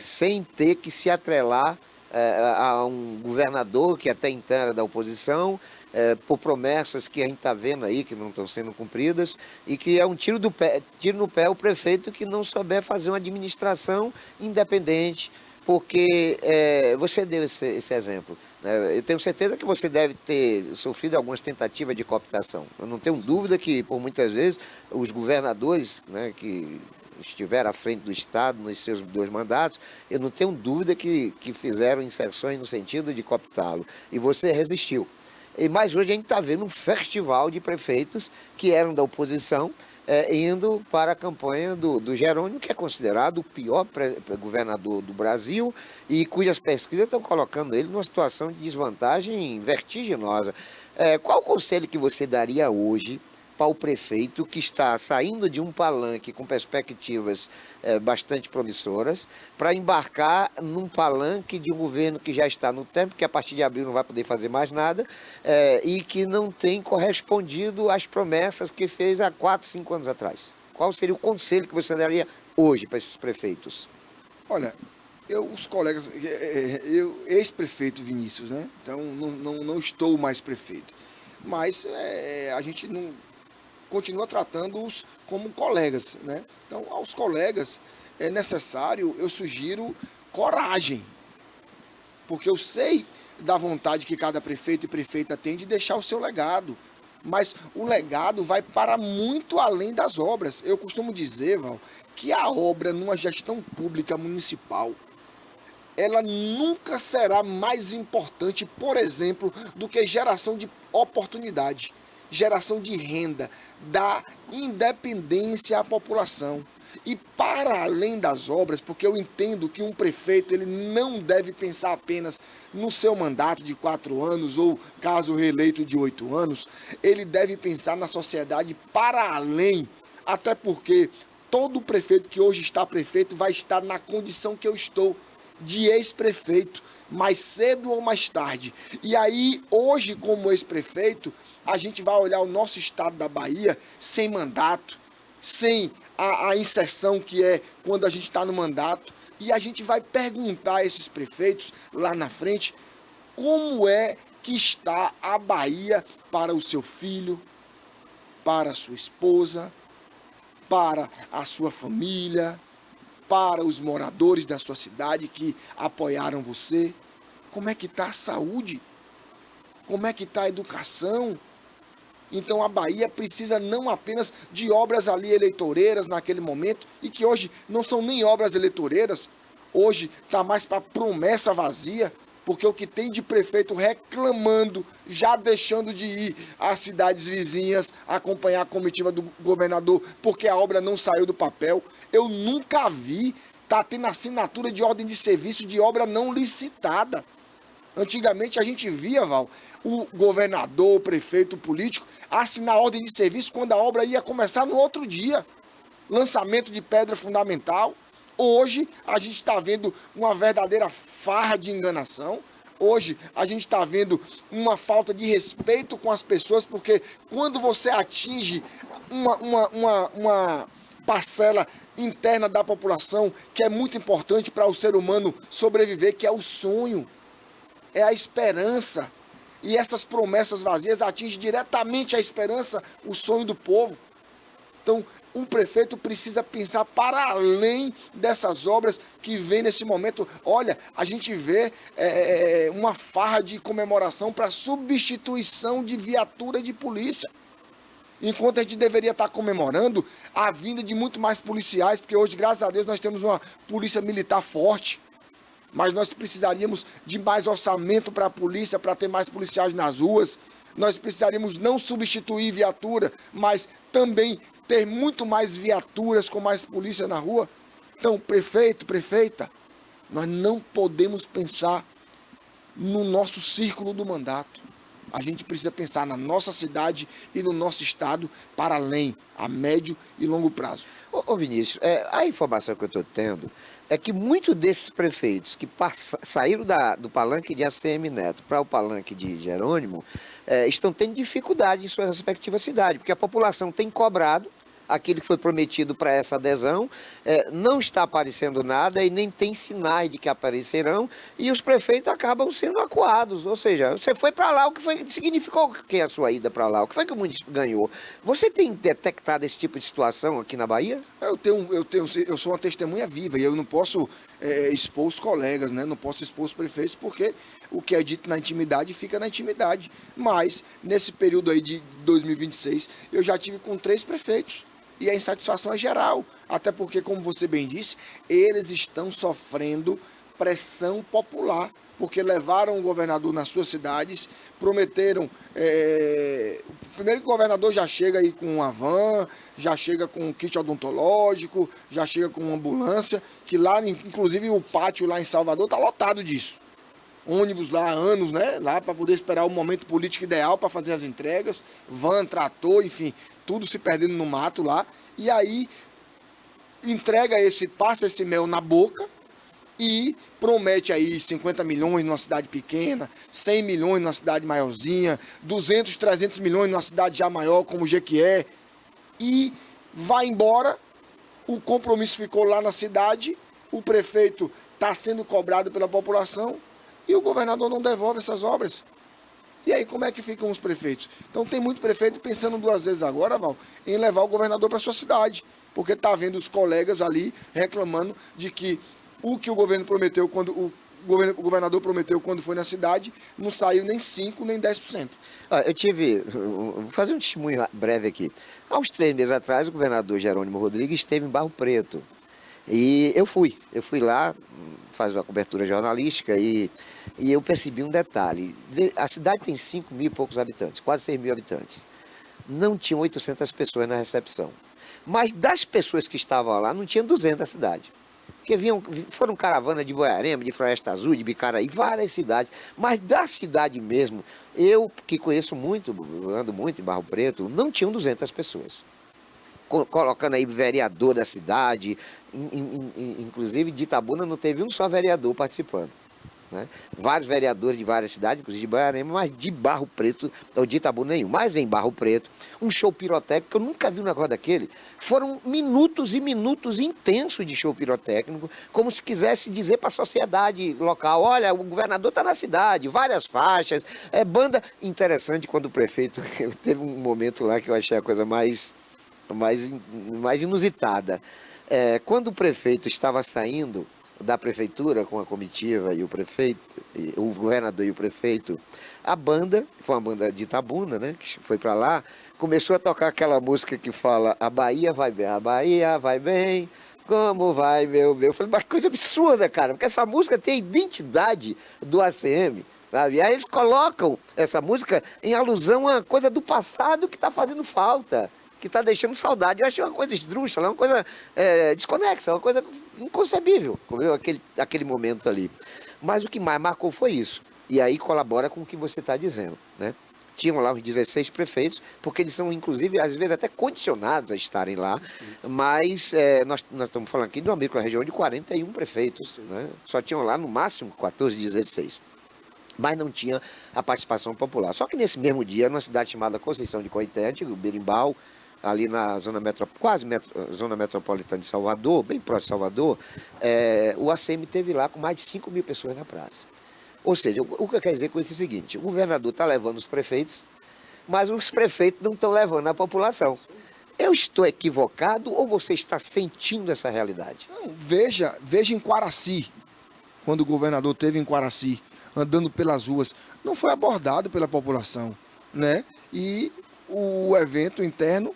sem ter que se atrelar a um governador que até então era da oposição, por promessas que a gente está vendo aí que não estão sendo cumpridas, e que é um tiro no pé o prefeito que não souber fazer uma administração independente, porque você deu esse exemplo. Eu tenho certeza que você deve ter sofrido algumas tentativas de cooptação. Eu não tenho dúvida que, por muitas vezes, os governadores, né, que estiveram à frente do Estado nos seus 2 mandatos, eu não tenho dúvida que fizeram inserções no sentido de cooptá-lo. E você resistiu. Mas hoje a gente está vendo um festival de prefeitos que eram da oposição, indo para a campanha do Jerônimo, que é considerado o pior governador do Brasil e cujas pesquisas estão colocando ele numa situação de desvantagem vertiginosa. Qual o conselho que você daria hoje para o prefeito que está saindo de um palanque com perspectivas bastante promissoras para embarcar num palanque de um governo que já está no tempo, que a partir de abril não vai poder fazer mais nada, e que não tem correspondido às promessas que fez há 4, 5 anos atrás? Qual seria o conselho que você daria hoje para esses prefeitos? Olha, os colegas, ex-prefeito Vinícius, né? Então não estou mais prefeito, mas a gente não continua tratando-os como colegas, né? Então, aos colegas é necessário, eu sugiro coragem, porque eu sei da vontade que cada prefeito e prefeita tem de deixar o seu legado, mas o legado vai para muito além das obras. Eu costumo dizer, Val, que a obra numa gestão pública municipal, ela nunca será mais importante, por exemplo, do que geração de oportunidade, geração de renda, da independência à população. E para além das obras, porque eu entendo que um prefeito ele não deve pensar apenas no seu mandato de 4 anos ou, caso reeleito, de 8 anos, ele deve pensar na sociedade para além, até porque todo prefeito que hoje está prefeito vai estar na condição que eu estou, de ex-prefeito, mais cedo ou mais tarde. E aí, hoje, como ex-prefeito, a gente vai olhar o nosso estado da Bahia sem mandato, sem a inserção que é quando a gente está no mandato, e a gente vai perguntar a esses prefeitos lá na frente como é que está a Bahia para o seu filho, para a sua esposa, para a sua família, para os moradores da sua cidade que apoiaram você. Como é que está a saúde? Como é que está a educação? Então a Bahia precisa não apenas de obras ali eleitoreiras naquele momento, e que hoje não são nem obras eleitoreiras, hoje está mais para promessa vazia, porque o que tem de prefeito reclamando, já deixando de ir às cidades vizinhas acompanhar a comitiva do governador, porque a obra não saiu do papel. Eu nunca vi, tá tendo assinatura de ordem de serviço de obra não licitada. Antigamente a gente via, Val, o governador, o prefeito, o político assinar ordem de serviço quando a obra ia começar no outro dia. Lançamento de pedra fundamental. Hoje a gente está vendo uma verdadeira farra de enganação. Hoje a gente está vendo uma falta de respeito com as pessoas, porque quando você atinge uma parcela interna da população que é muito importante para o ser humano sobreviver, que é o sonho, é a esperança. E essas promessas vazias atingem diretamente a esperança, o sonho do povo. Então, um prefeito precisa pensar para além dessas obras que vem nesse momento. Olha, a gente vê uma farra de comemoração para substituição de viatura de polícia. Enquanto a gente deveria estar comemorando a vinda de muito mais policiais, porque hoje, graças a Deus, nós temos uma polícia militar forte. Mas nós precisaríamos de mais orçamento para a polícia, para ter mais policiais nas ruas. Nós precisaríamos não substituir viatura, mas também ter muito mais viaturas com mais polícia na rua. Então, prefeito, prefeita, nós não podemos pensar no nosso círculo do mandato. A gente precisa pensar na nossa cidade e no nosso estado para além, a médio e longo prazo. Ô Vinícius, a informação que eu estou tendo é que muitos desses prefeitos que saíram do palanque de ACM Neto para o palanque de Jerônimo estão tendo dificuldade em suas respectivas cidades, porque a população tem cobrado aquilo que foi prometido para essa adesão, não está aparecendo nada e nem tem sinais de que aparecerão, e os prefeitos acabam sendo acuados. Ou seja, você foi para lá, o que foi, significou que é a sua ida para lá? O que foi que o município ganhou? Você tem detectado esse tipo de situação aqui na Bahia? Eu sou uma testemunha viva e eu não posso expor os colegas, né? Não posso expor os prefeitos, porque o que é dito na intimidade fica na intimidade. Mas, nesse período aí de 2026, eu já tive com 3 prefeitos. E a insatisfação é geral, até porque, como você bem disse, eles estão sofrendo pressão popular, porque levaram o governador nas suas cidades, prometeram... Primeiro que o governador já chega aí com uma van, já chega com um kit odontológico, já chega com uma ambulância, que lá, inclusive o pátio lá em Salvador está lotado disso. Ônibus lá há anos, né? Lá para poder esperar o momento político ideal para fazer as entregas, van, trator, enfim, tudo se perdendo no mato lá. E aí passa esse mel na boca e promete aí 50 milhões numa cidade pequena, 100 milhões numa cidade maiorzinha, 200, 300 milhões numa cidade já maior como Jequié. E vai embora, o compromisso ficou lá na cidade, o prefeito está sendo cobrado pela população, e o governador não devolve essas obras. E aí, como é que ficam os prefeitos? Então, tem muito prefeito pensando 2 vezes agora, Val, em levar o governador para sua cidade. Porque está vendo os colegas ali reclamando de que o governo prometeu, o governador prometeu quando foi na cidade, não saiu nem 5%, nem 10%. Vou fazer um testemunho breve aqui. Há uns 3 meses atrás, o governador Jerônimo Rodrigues esteve em Barro Preto. E eu fui lá fazer uma cobertura jornalística e eu percebi um detalhe. A cidade tem 5 mil e poucos habitantes, quase 6 mil habitantes. Não tinham 800 pessoas na recepção. Mas das pessoas que estavam lá, não tinha 200 da cidade. Porque foram caravanas de Boiarema, de Floresta Azul, de Bicaraí, várias cidades. Mas da cidade mesmo, eu que conheço muito, ando muito em Barro Preto, não tinham 200 pessoas. Colocando aí vereador da cidade, inclusive de Itabuna não teve um só vereador participando. Né? Vários vereadores de várias cidades, inclusive de Boiarema, mas de Barro Preto, ou de Itabuna nenhum, mas em Barro Preto, um show pirotécnico, que eu nunca vi um negócio daquele. Foram minutos e minutos intensos de show pirotécnico, como se quisesse dizer para a sociedade local, olha, o governador está na cidade, várias faixas, banda interessante. Quando o prefeito, teve um momento lá que eu achei a coisa mais inusitada. Quando o prefeito estava saindo da prefeitura com a comitiva e o prefeito, o governador e o prefeito, a banda, foi uma banda de Itabuna, né, que foi para lá, começou a tocar aquela música que fala: a Bahia vai bem, como vai meu bem. Eu falei, mas coisa absurda, cara, porque essa música tem a identidade do ACM, sabe? E aí eles colocam essa música em alusão a uma coisa do passado que está fazendo falta, que está deixando saudade. Eu achei uma coisa esdrúxula, uma coisa desconexa, uma coisa inconcebível, aquele momento ali. Mas o que mais marcou foi isso. E aí colabora com o que você está dizendo, né? Tinham lá uns 16 prefeitos, porque eles são, inclusive, às vezes até condicionados a estarem lá, mas nós estamos falando aqui de uma micro-região de 41 prefeitos, né? Só tinham lá no máximo 14, 16. Mas não tinha a participação popular. Só que nesse mesmo dia, numa cidade chamada Conceição de Coité, antigo Berimbau, ali na zona zona metropolitana de Salvador, bem próximo de Salvador, o ACM teve lá com mais de 5 mil pessoas na praça. Ou seja, o que eu quero dizer com isso é o seguinte: o governador está levando os prefeitos, mas os prefeitos não estão levando a população. Eu estou equivocado ou você está sentindo essa realidade? Não, veja em Quaraci, quando o governador esteve em Quaraci, andando pelas ruas, não foi abordado pela população, né? E o evento interno,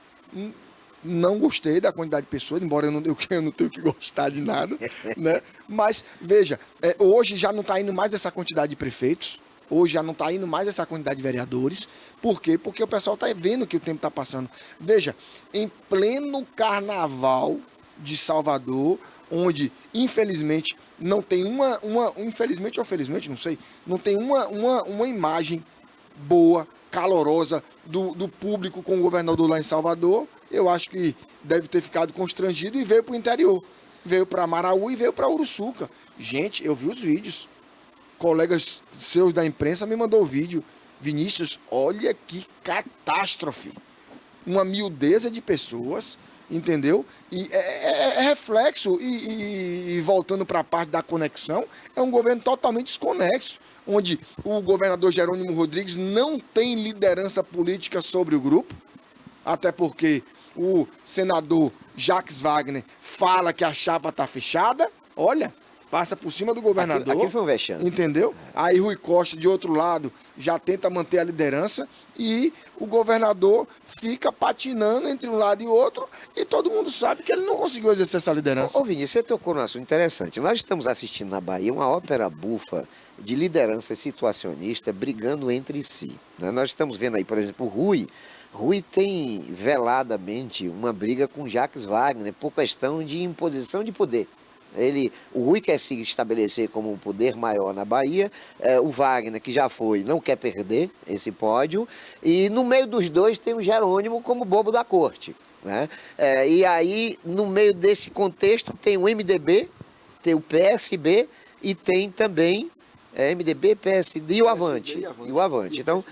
não gostei da quantidade de pessoas, embora eu não tenho que gostar de nada, né? Mas, veja, hoje já não está indo mais essa quantidade de prefeitos, hoje já não está indo mais essa quantidade de vereadores. Por quê? Porque o pessoal está vendo que o tempo está passando. Veja, em pleno carnaval de Salvador, onde, infelizmente, não tem infelizmente ou felizmente, não sei, não tem uma imagem boa, calorosa do público com o governador lá em Salvador, eu acho que deve ter ficado constrangido e veio para o interior. Veio para Maraú e veio para Uruçuca. Gente, eu vi os vídeos. Colegas seus da imprensa me mandou o vídeo. Vinícius, olha que catástrofe. Uma miudeza de pessoas, entendeu? E é reflexo. E voltando para a parte da conexão, é um governo totalmente desconexo, onde o governador Jerônimo Rodrigues não tem liderança política sobre o grupo, até porque o senador Jacques Wagner fala que a chapa está fechada, olha, passa por cima do governador. Aquilo foi um vexame. Entendeu? Aí Rui Costa, de outro lado, já tenta manter a liderança e o governador fica patinando entre um lado e outro e todo mundo sabe que ele não conseguiu exercer essa liderança. Ô Vinícius, você tocou num assunto interessante. Nós estamos assistindo na Bahia uma ópera bufa de liderança situacionista brigando entre si, né? Nós estamos vendo aí, por exemplo, o Rui tem veladamente uma briga com Jacques Wagner por questão de imposição de poder. O Rui quer se estabelecer como um poder maior na Bahia, o Wagner, que já foi, não quer perder esse pódio, e no meio dos dois tem o Jerônimo como bobo da corte, né? E aí, no meio desse contexto, tem o MDB, tem o PSB e tem também MDB, PSD e o Avante. E o Avante. Então,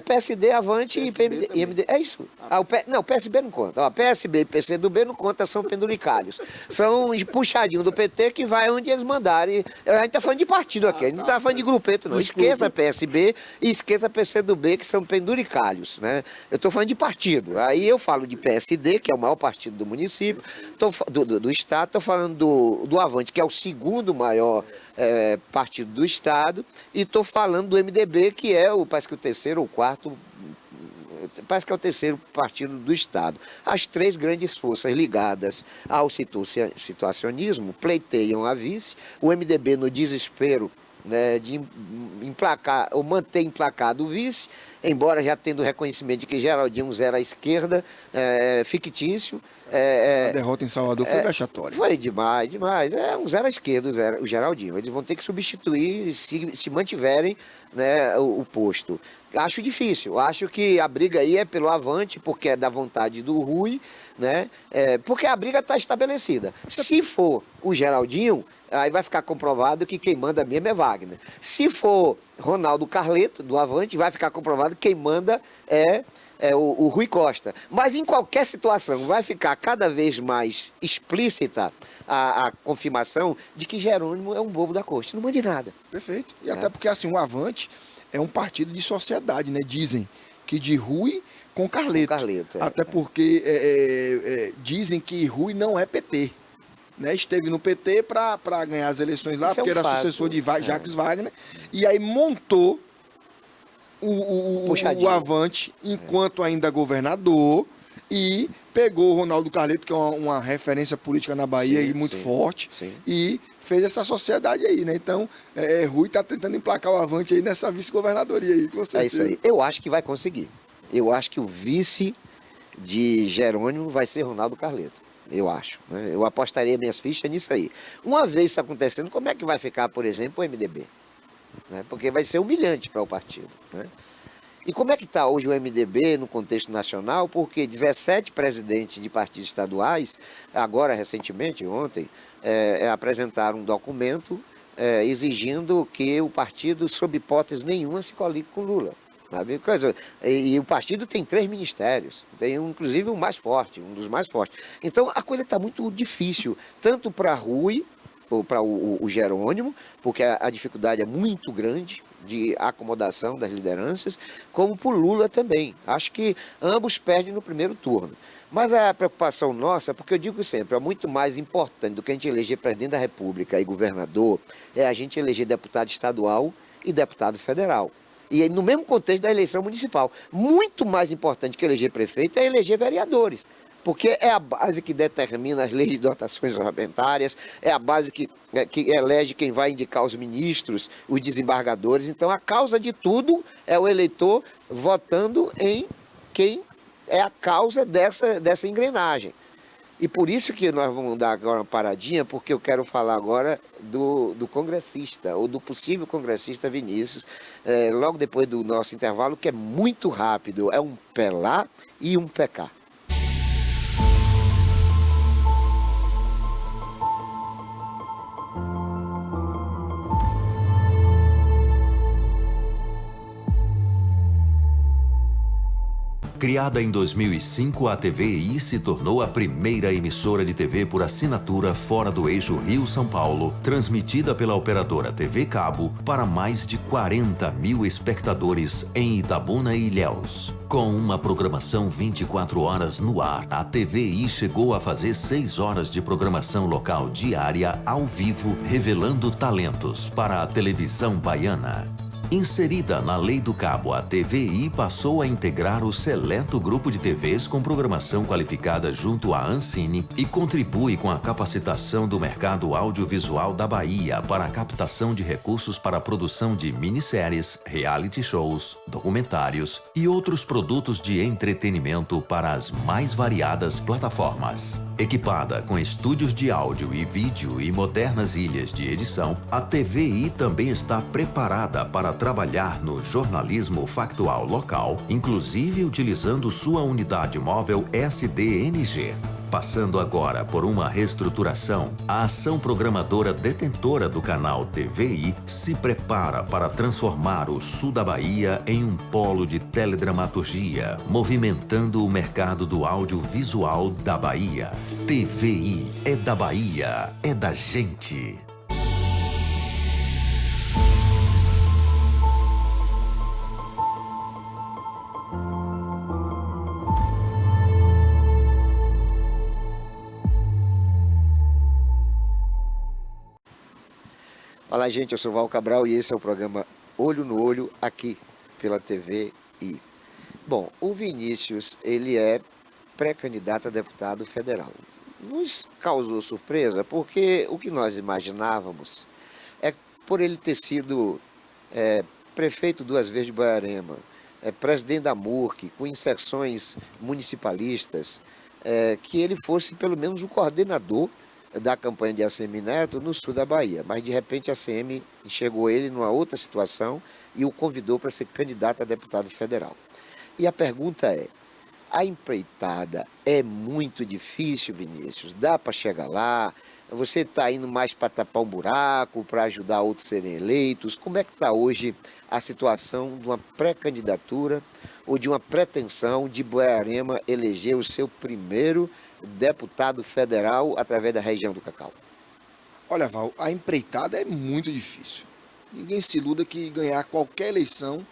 PSD, Avante e MDB. É isso. Não, PSB não conta. PSB e PCdoB não conta, são penduricalhos. São puxadinhos do PT que vai onde eles mandarem. A gente está falando de partido aqui, a gente não está falando de grupeto, não. Esqueça PSB e esqueça PCdoB, que são penduricalhos, né? Eu estou falando de partido. Aí eu falo de PSD, que é o maior partido do município, do estado, estou falando do Avante, que é o segundo maior partido do estado, e estou falando do MDB, que parece que o terceiro ou quarto, parece que é o terceiro partido do estado. As três grandes forças ligadas ao situacionismo pleiteiam a vice, o MDB no desespero, né, de emplacar ou manter emplacado o vice, embora já tendo reconhecimento de que Geraldinho zera a esquerda, fictício. A derrota em Salvador foi vexatória. Foi demais. É um zero à esquerda, o Geraldinho. Eles vão ter que substituir se mantiverem, né, o posto. Acho difícil. Acho que a briga aí é pelo Avante, porque é da vontade do Rui, né? Porque a briga está estabelecida. Se for o Geraldinho, aí vai ficar comprovado que quem manda mesmo é Wagner. Se for Ronaldo Carleto, do Avante, vai ficar comprovado que quem manda é o Rui Costa. Mas em qualquer situação vai ficar cada vez mais explícita a confirmação de que Jerônimo é um bobo da corte. Não manda nada. Perfeito. E até porque assim, o Avante é um partido de sociedade, né? Dizem que de Rui com Carleto. Até porque dizem que Rui não é PT. Né? Esteve no PT para ganhar as eleições lá, porque era sucessor de Jacques Wagner. E aí montou o Avante enquanto ainda governador e pegou o Ronaldo Carleto, que é uma referência política na Bahia e muito forte, e fez essa sociedade aí, né? Então, Rui está tentando emplacar o Avante aí nessa vice-governadoria aí, com certeza. É isso aí. Eu acho que vai conseguir. Eu acho que o vice de Jerônimo vai ser Ronaldo Carleto. Eu acho, né? Eu apostaria minhas fichas nisso aí. Uma vez isso acontecendo, como é que vai ficar, por exemplo, o MDB? Né? Porque vai ser humilhante para o partido, né? E como é que está hoje o MDB no contexto nacional? Porque 17 presidentes de partidos estaduais, agora recentemente, ontem, apresentaram um documento exigindo que o partido, sob hipótese nenhuma, se coligue com Lula. Sabe? E o partido tem 3 ministérios, tem inclusive o mais forte, um dos mais fortes. Então a coisa está muito difícil, tanto para Rui, ou para o Jerônimo, porque a dificuldade é muito grande de acomodação das lideranças, como para o Lula também. Acho que ambos perdem no primeiro turno. Mas a preocupação nossa, porque eu digo sempre, é muito mais importante do que a gente eleger presidente da República e governador, é a gente eleger deputado estadual e deputado federal. E no mesmo contexto da eleição municipal. Muito mais importante que eleger prefeito é eleger vereadores. Porque é a base que determina as leis de dotações orçamentárias, é a base que elege quem vai indicar os ministros, os desembargadores. Então, a causa de tudo é o eleitor votando em quem é a causa dessa engrenagem. E por isso que nós vamos dar agora uma paradinha, porque eu quero falar agora do congressista, ou do possível congressista Vinícius, logo depois do nosso intervalo, que é muito rápido, é um pé lá e um pé cá. Criada em 2005, a TVI se tornou a primeira emissora de TV por assinatura fora do eixo Rio-São Paulo, transmitida pela operadora TV Cabo para mais de 40 mil espectadores em Itabuna e Ilhéus. Com uma programação 24 horas no ar, a TVI chegou a fazer 6 horas de programação local diária ao vivo, revelando talentos para a televisão baiana. Inserida na Lei do Cabo, a TVI passou a integrar o seleto grupo de TVs com programação qualificada junto à Ancine e contribui com a capacitação do mercado audiovisual da Bahia para a captação de recursos para a produção de minisséries, reality shows, documentários e outros produtos de entretenimento para as mais variadas plataformas. Equipada com estúdios de áudio e vídeo e modernas ilhas de edição, a TVI também está preparada para trabalhar no jornalismo factual local, inclusive utilizando sua unidade móvel SDNG. Passando agora por uma reestruturação, a ação programadora detentora do canal TVI se prepara para transformar o sul da Bahia em um polo de teledramaturgia, movimentando o mercado do audiovisual da Bahia. TVI é da Bahia, é da gente. Olá, gente, eu sou Val Cabral e esse é o programa Olho no Olho, aqui pela TVI. Bom, o Vinícius, ele é pré-candidato a deputado federal. Nos causou surpresa porque o que nós imaginávamos é por ele ter sido prefeito 2 vezes de Boiarema, presidente da MURC, com inserções municipalistas, que ele fosse pelo menos o coordenador da campanha de ACM Neto no sul da Bahia. Mas, de repente, a ACM enxergou ele numa outra situação e o convidou para ser candidato a deputado federal. E a pergunta é, a empreitada é muito difícil, Vinícius? Dá para chegar lá? Você está indo mais para tapar um buraco, para ajudar outros a serem eleitos? Como é que está hoje a situação de uma pré-candidatura ou de uma pretensão de Boiarema eleger o seu primeiro deputado federal através da região do Cacau? Olha, Val, a empreitada é muito difícil. Ninguém se iluda que ganhar qualquer eleição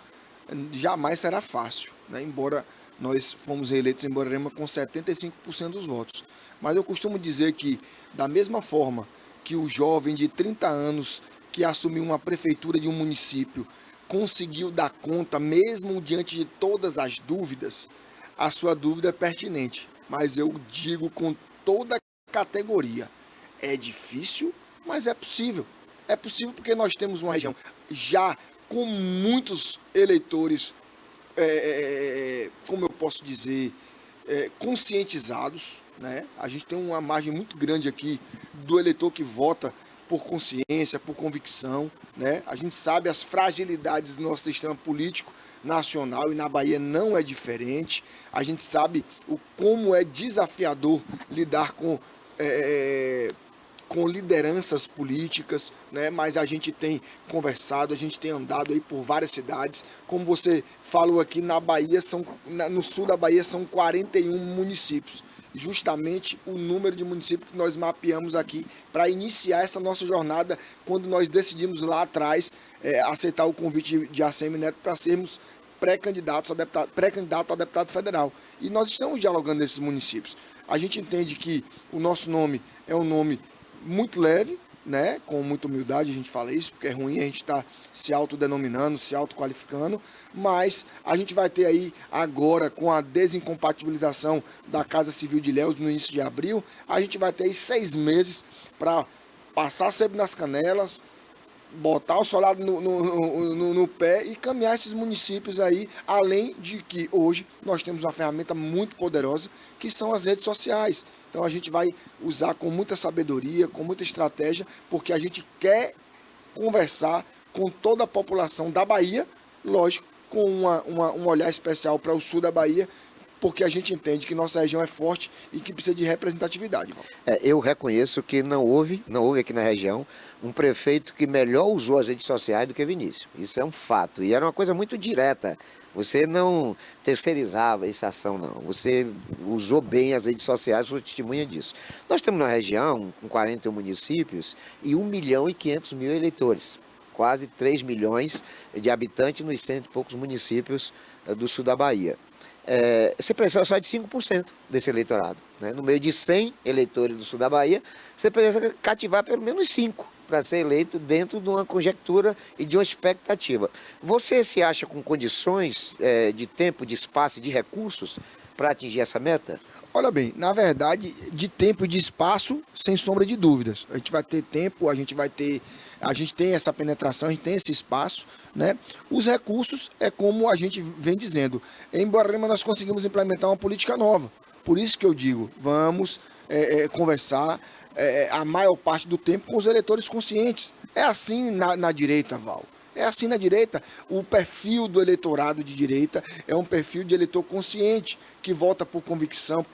jamais será fácil, né? Embora nós fomos reeleitos em Boiarema com 75% dos votos. Mas eu costumo dizer que, da mesma forma que o jovem de 30 anos que assumiu uma prefeitura de um município conseguiu dar conta, mesmo diante de todas as dúvidas, a sua dúvida é pertinente. Mas eu digo com toda a categoria, é difícil, mas é possível. É possível porque nós temos uma região já com muitos eleitores, como eu posso dizer, conscientizados, né? A gente tem uma margem muito grande aqui do eleitor que vota por consciência, por convicção, né? A gente sabe as fragilidades do nosso sistema político nacional e na Bahia não é diferente. A gente sabe como é desafiador lidar com lideranças políticas, né? Mas a gente tem conversado, a gente tem andado aí por várias cidades. Como você falou aqui, na Bahia no sul da Bahia são 41 municípios. Justamente o número de municípios que nós mapeamos aqui para iniciar essa nossa jornada quando nós decidimos lá atrás aceitar o convite de ACM Neto para sermos pré-candidato a deputado federal. E nós estamos dialogando nesses municípios. A gente entende que o nosso nome é um nome muito leve, né? Com muita humildade a gente fala isso, porque é ruim a gente estar se autodenominando, se autoqualificando, mas a gente vai ter aí agora, com a desincompatibilização da Casa Civil de Ilhéus no início de abril, a gente vai ter aí 6 meses para passar sempre nas canelas, botar o solado no pé e caminhar esses municípios aí, além de que hoje nós temos uma ferramenta muito poderosa, que são as redes sociais. Então a gente vai usar com muita sabedoria, com muita estratégia, porque a gente quer conversar com toda a população da Bahia, lógico, com um olhar especial para o sul da Bahia, porque a gente entende que nossa região é forte e que precisa de representatividade. Eu reconheço que não houve aqui na região um prefeito que melhor usou as redes sociais do que Vinícius. Isso é um fato. E era uma coisa muito direta. Você não terceirizava essa ação, não. Você usou bem as redes sociais, sou testemunha disso. Nós temos uma região com 41 municípios e 1.500.000 eleitores. Quase 3 milhões de habitantes nos 100 e poucos municípios do sul da Bahia. Você precisa só de 5% desse eleitorado, né? No meio de 100 eleitores do sul da Bahia, você precisa cativar pelo menos 5 para ser eleito dentro de uma conjectura e de uma expectativa. Você se acha com condições de tempo, de espaço e de recursos para atingir essa meta? Olha bem, na verdade, de tempo e de espaço, sem sombra de dúvidas. A gente vai ter tempo, a gente tem essa penetração, a gente tem esse espaço, né? Os recursos é como a gente vem dizendo. Em Borborema nós conseguimos implementar uma política nova. Por isso que eu digo, vamos conversar a maior parte do tempo com os eleitores conscientes. É assim na direita, Val. É assim na direita. O perfil do eleitorado de direita é um perfil de eleitor consciente, que vota por convicção,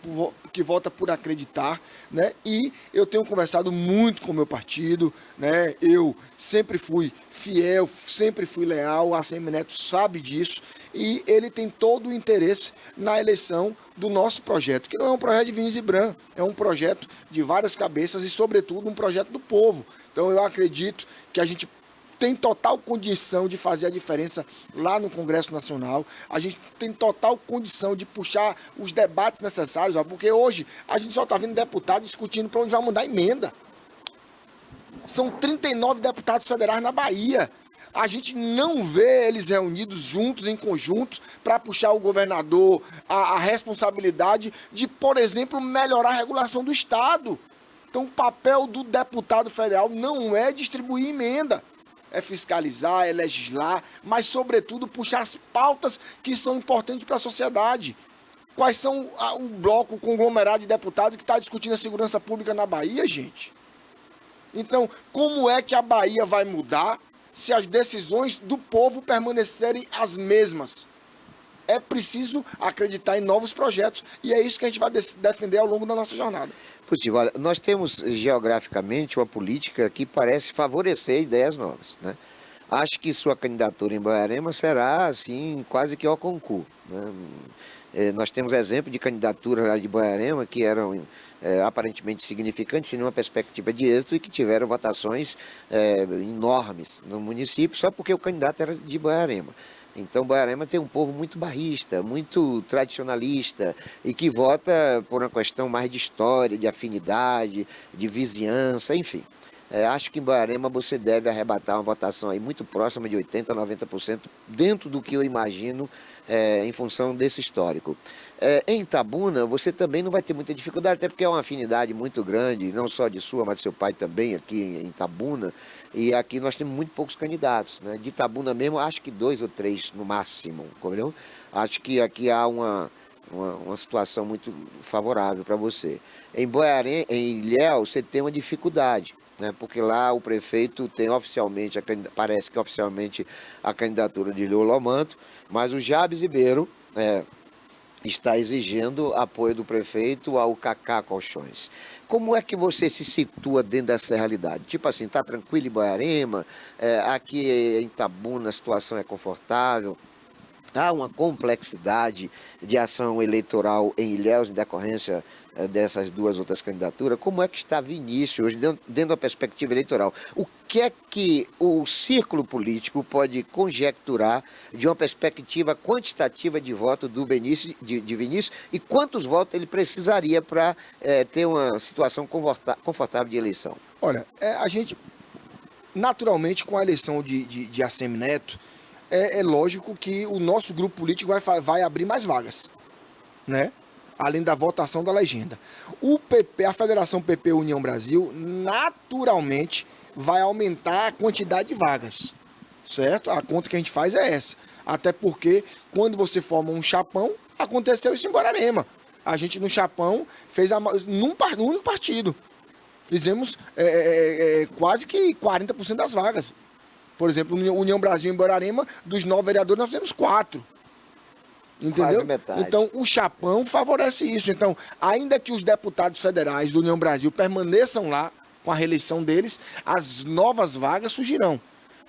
que vota por acreditar, né? E eu tenho conversado muito com o meu partido, né? Eu sempre fui fiel, sempre fui leal, o ACM Neto sabe disso, e ele tem todo o interesse na eleição do nosso projeto, que não é um projeto de Vinícius e Bran, é um projeto de várias cabeças e, sobretudo, um projeto do povo. Então eu acredito que a gente tem total condição de fazer a diferença lá no Congresso Nacional. A gente tem total condição de puxar os debates necessários, porque hoje a gente só está vendo deputados discutindo para onde vai mandar emenda. São 39 deputados federais na Bahia. A gente não vê eles reunidos juntos, em conjuntos, para puxar o governador a responsabilidade de, por exemplo, melhorar a regulação do Estado. Então o papel do deputado federal não é distribuir emenda. É fiscalizar, é legislar, mas, sobretudo, puxar as pautas que são importantes para a sociedade. Quais são o bloco, o conglomerado de deputados que está discutindo a segurança pública na Bahia, gente? Então, como é que a Bahia vai mudar se as decisões do povo permanecerem as mesmas? É preciso acreditar em novos projetos e é isso que a gente vai defender ao longo da nossa jornada. Positivo. Olha, nós temos geograficamente uma política que parece favorecer ideias novas, né? Acho que sua candidatura em Borborema será, assim, quase que ao concurso, né? Nós temos exemplo de candidaturas lá de Borborema que eram aparentemente significantes, sem nenhuma perspectiva de êxito, e que tiveram votações enormes no município, só porque o candidato era de Borborema. Então, Borborema tem um povo muito bairrista, muito tradicionalista e que vota por uma questão mais de história, de afinidade, de vizinhança, enfim. Acho que em Borborema você deve arrebatar uma votação aí muito próxima de 80% a 90%, dentro do que eu imagino em função desse histórico. Em Itabuna, você também não vai ter muita dificuldade, até porque é uma afinidade muito grande, não só de sua, mas de seu pai também aqui em Itabuna. E aqui nós temos muito poucos candidatos, né? De Itabuna mesmo, acho que 2 ou 3 no máximo, entendeu? Acho que aqui há uma situação muito favorável para você. Em Borborema, em Ilhéus, você tem uma dificuldade, né? Porque lá o prefeito tem oficialmente, parece que oficialmente, a candidatura de Lula Manto, mas o Jabes Ribeiro está exigindo apoio do prefeito ao Cacá Colchões. Como é que você se situa dentro dessa realidade? Tipo assim, está tranquilo em Borborema, aqui em Itabuna a situação é confortável, há uma complexidade de ação eleitoral em Ilhéus em decorrência dessas duas outras candidaturas, como é que está Vinícius hoje, dentro da perspectiva eleitoral? O que é que o círculo político pode conjecturar de uma perspectiva quantitativa de voto de Vinícius e quantos votos ele precisaria para ter uma situação confortável de eleição? Olha, a gente, naturalmente, com a eleição de ACM Neto, é lógico que o nosso grupo político vai abrir mais vagas, né? Além da votação da legenda. O PP, a Federação PP União Brasil, naturalmente vai aumentar a quantidade de vagas, certo? A conta que a gente faz é essa. Até porque, quando você forma um chapão, aconteceu isso em Borarema. A gente, no chapão, fez num único partido. Fizemos quase que 40% das vagas. Por exemplo, União Brasil em Borarema, dos 9 vereadores, nós fizemos 4. Entendeu? Quase metade. Então, o chapão favorece isso. Então, ainda que os deputados federais do União Brasil permaneçam lá com a reeleição deles, as novas vagas surgirão.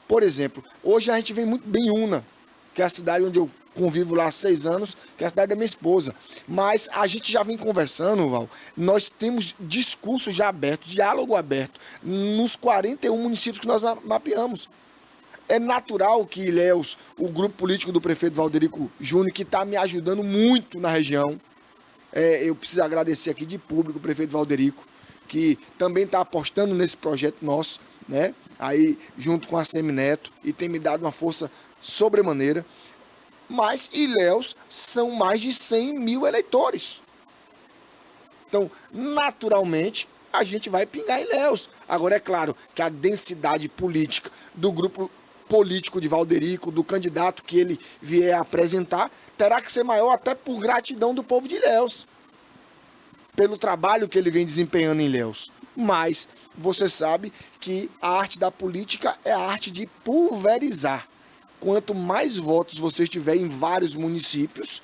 Por exemplo, hoje a gente vem muito bem em Una, que é a cidade onde eu convivo lá há 6 anos, que é a cidade da minha esposa. Mas a gente já vem conversando, Val, nós temos discurso já aberto, diálogo aberto, nos 41 municípios que nós mapeamos. É natural que Ilhéus, o grupo político do prefeito Valderico Júnior, que está me ajudando muito na região, eu preciso agradecer aqui de público o prefeito Valderico, que também está apostando nesse projeto nosso, né? Aí junto com a ACM Neto, e tem me dado uma força sobremaneira. Mas Ilhéus são mais de 100 mil eleitores. Então, naturalmente, a gente vai pingar Ilhéus. Agora, é claro que a densidade política do grupo político de Valderico, do candidato que ele vier a apresentar, terá que ser maior até por gratidão do povo de Ilhéus, pelo trabalho que ele vem desempenhando em Ilhéus. Mas você sabe que a arte da política é a arte de pulverizar. Quanto mais votos você tiver em vários municípios,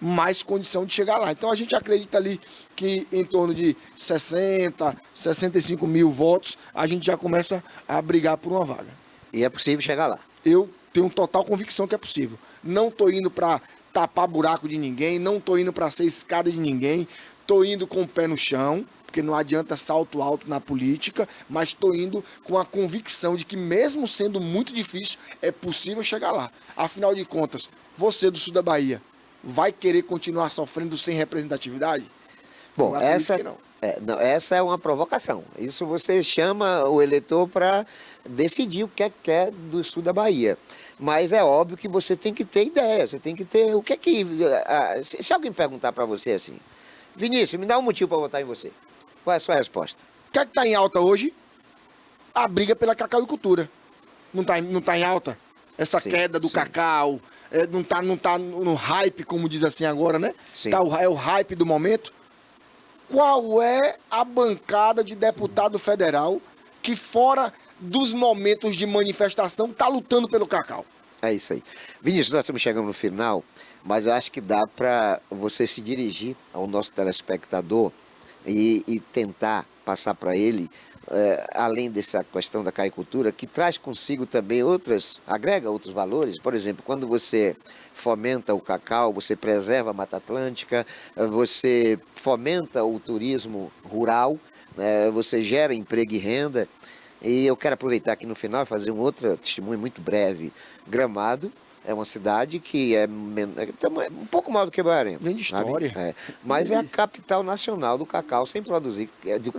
mais condição de chegar lá. Então a gente acredita ali que em torno de 60, 65 mil votos, a gente já começa a brigar por uma vaga. E é possível chegar lá. Eu tenho total convicção que é possível. Não estou indo para tapar buraco de ninguém, não estou indo para ser escada de ninguém, estou indo com o pé no chão, porque não adianta salto alto na política, mas estou indo com a convicção de que, mesmo sendo muito difícil, é possível chegar lá. Afinal de contas, você do sul da Bahia vai querer continuar sofrendo sem representatividade? Bom, essa é uma provocação. Isso você chama o eleitor para decidir o que é que quer do sul da Bahia. Mas é óbvio que você tem que ter ideia, você tem que ter... O que é que... Se alguém perguntar para você assim, Vinícius, me dá um motivo para votar em você. Qual é a sua resposta? O que é que está em alta hoje? A briga pela cacauicultura. Não tá em alta? Essa queda do cacau, não tá no hype, como diz assim agora, né? Sim. É o hype do momento. Qual é a bancada de deputado federal que, fora dos momentos de manifestação, está lutando pelo cacau? É isso aí. Vinícius, nós estamos chegando no final, mas eu acho que dá para você se dirigir ao nosso telespectador e tentar passar para ele, além dessa questão da caicultura, que traz consigo também agrega outros valores. Por exemplo, quando você fomenta o cacau, você preserva a Mata Atlântica, você fomenta o turismo rural, você gera emprego e renda. E eu quero aproveitar aqui no final e fazer um outro testemunho muito breve. Gramado é uma cidade que é um pouco maior do que Borarema. Vem de história. Mas é a capital nacional do cacau sem produzir,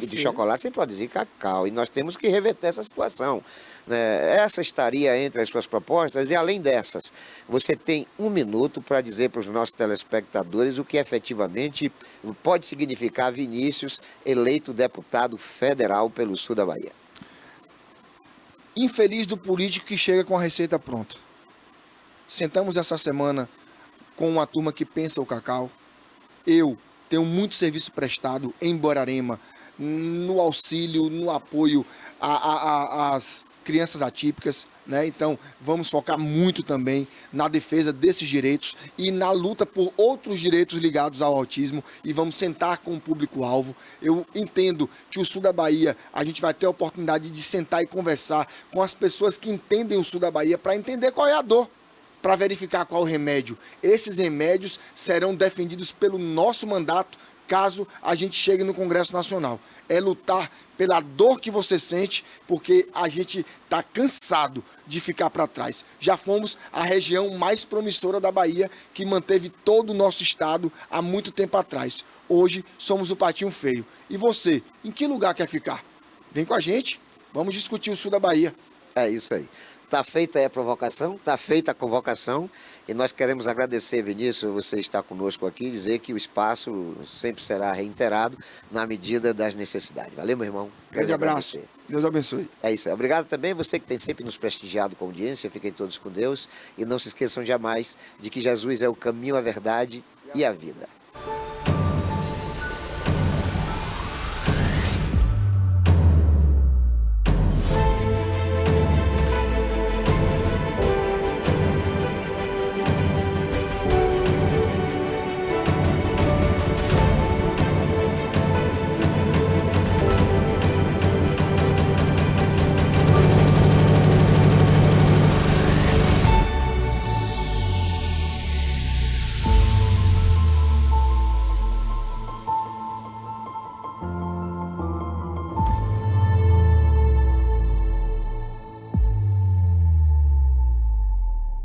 de chocolate sem produzir cacau. E nós temos que reverter essa situação. Essa estaria entre as suas propostas, e além dessas, você tem 1 minuto para dizer para os nossos telespectadores o que efetivamente pode significar Vinícius eleito deputado federal pelo sul da Bahia. Infeliz do político que chega com a receita pronta. Sentamos essa semana com uma turma que pensa o cacau. Eu tenho muito serviço prestado em Borarema, no auxílio, no apoio às crianças atípicas, né? Então vamos focar muito também na defesa desses direitos e na luta por outros direitos ligados ao autismo, e vamos sentar com o público-alvo. Eu entendo que o sul da Bahia, a gente vai ter a oportunidade de sentar e conversar com as pessoas que entendem o sul da Bahia para entender qual é a dor, para verificar qual é o remédio. Esses remédios serão defendidos pelo nosso mandato caso a gente chegue no Congresso Nacional. É lutar pela dor que você sente, porque a gente está cansado de ficar para trás. Já fomos a região mais promissora da Bahia, que manteve todo o nosso estado há muito tempo atrás. Hoje somos o patinho feio. E você, em que lugar quer ficar? Vem com a gente, vamos discutir o sul da Bahia. É isso aí. Está feita aí a provocação, está feita a convocação e nós queremos agradecer, Vinícius, você estar conosco aqui e dizer que o espaço sempre será reiterado na medida das necessidades. Valeu, meu irmão. Grande abraço. Deus abençoe. É isso aí. Obrigado também você que tem sempre nos prestigiado com audiência. Fiquem todos com Deus e não se esqueçam jamais de que Jesus é o caminho, a verdade e a vida.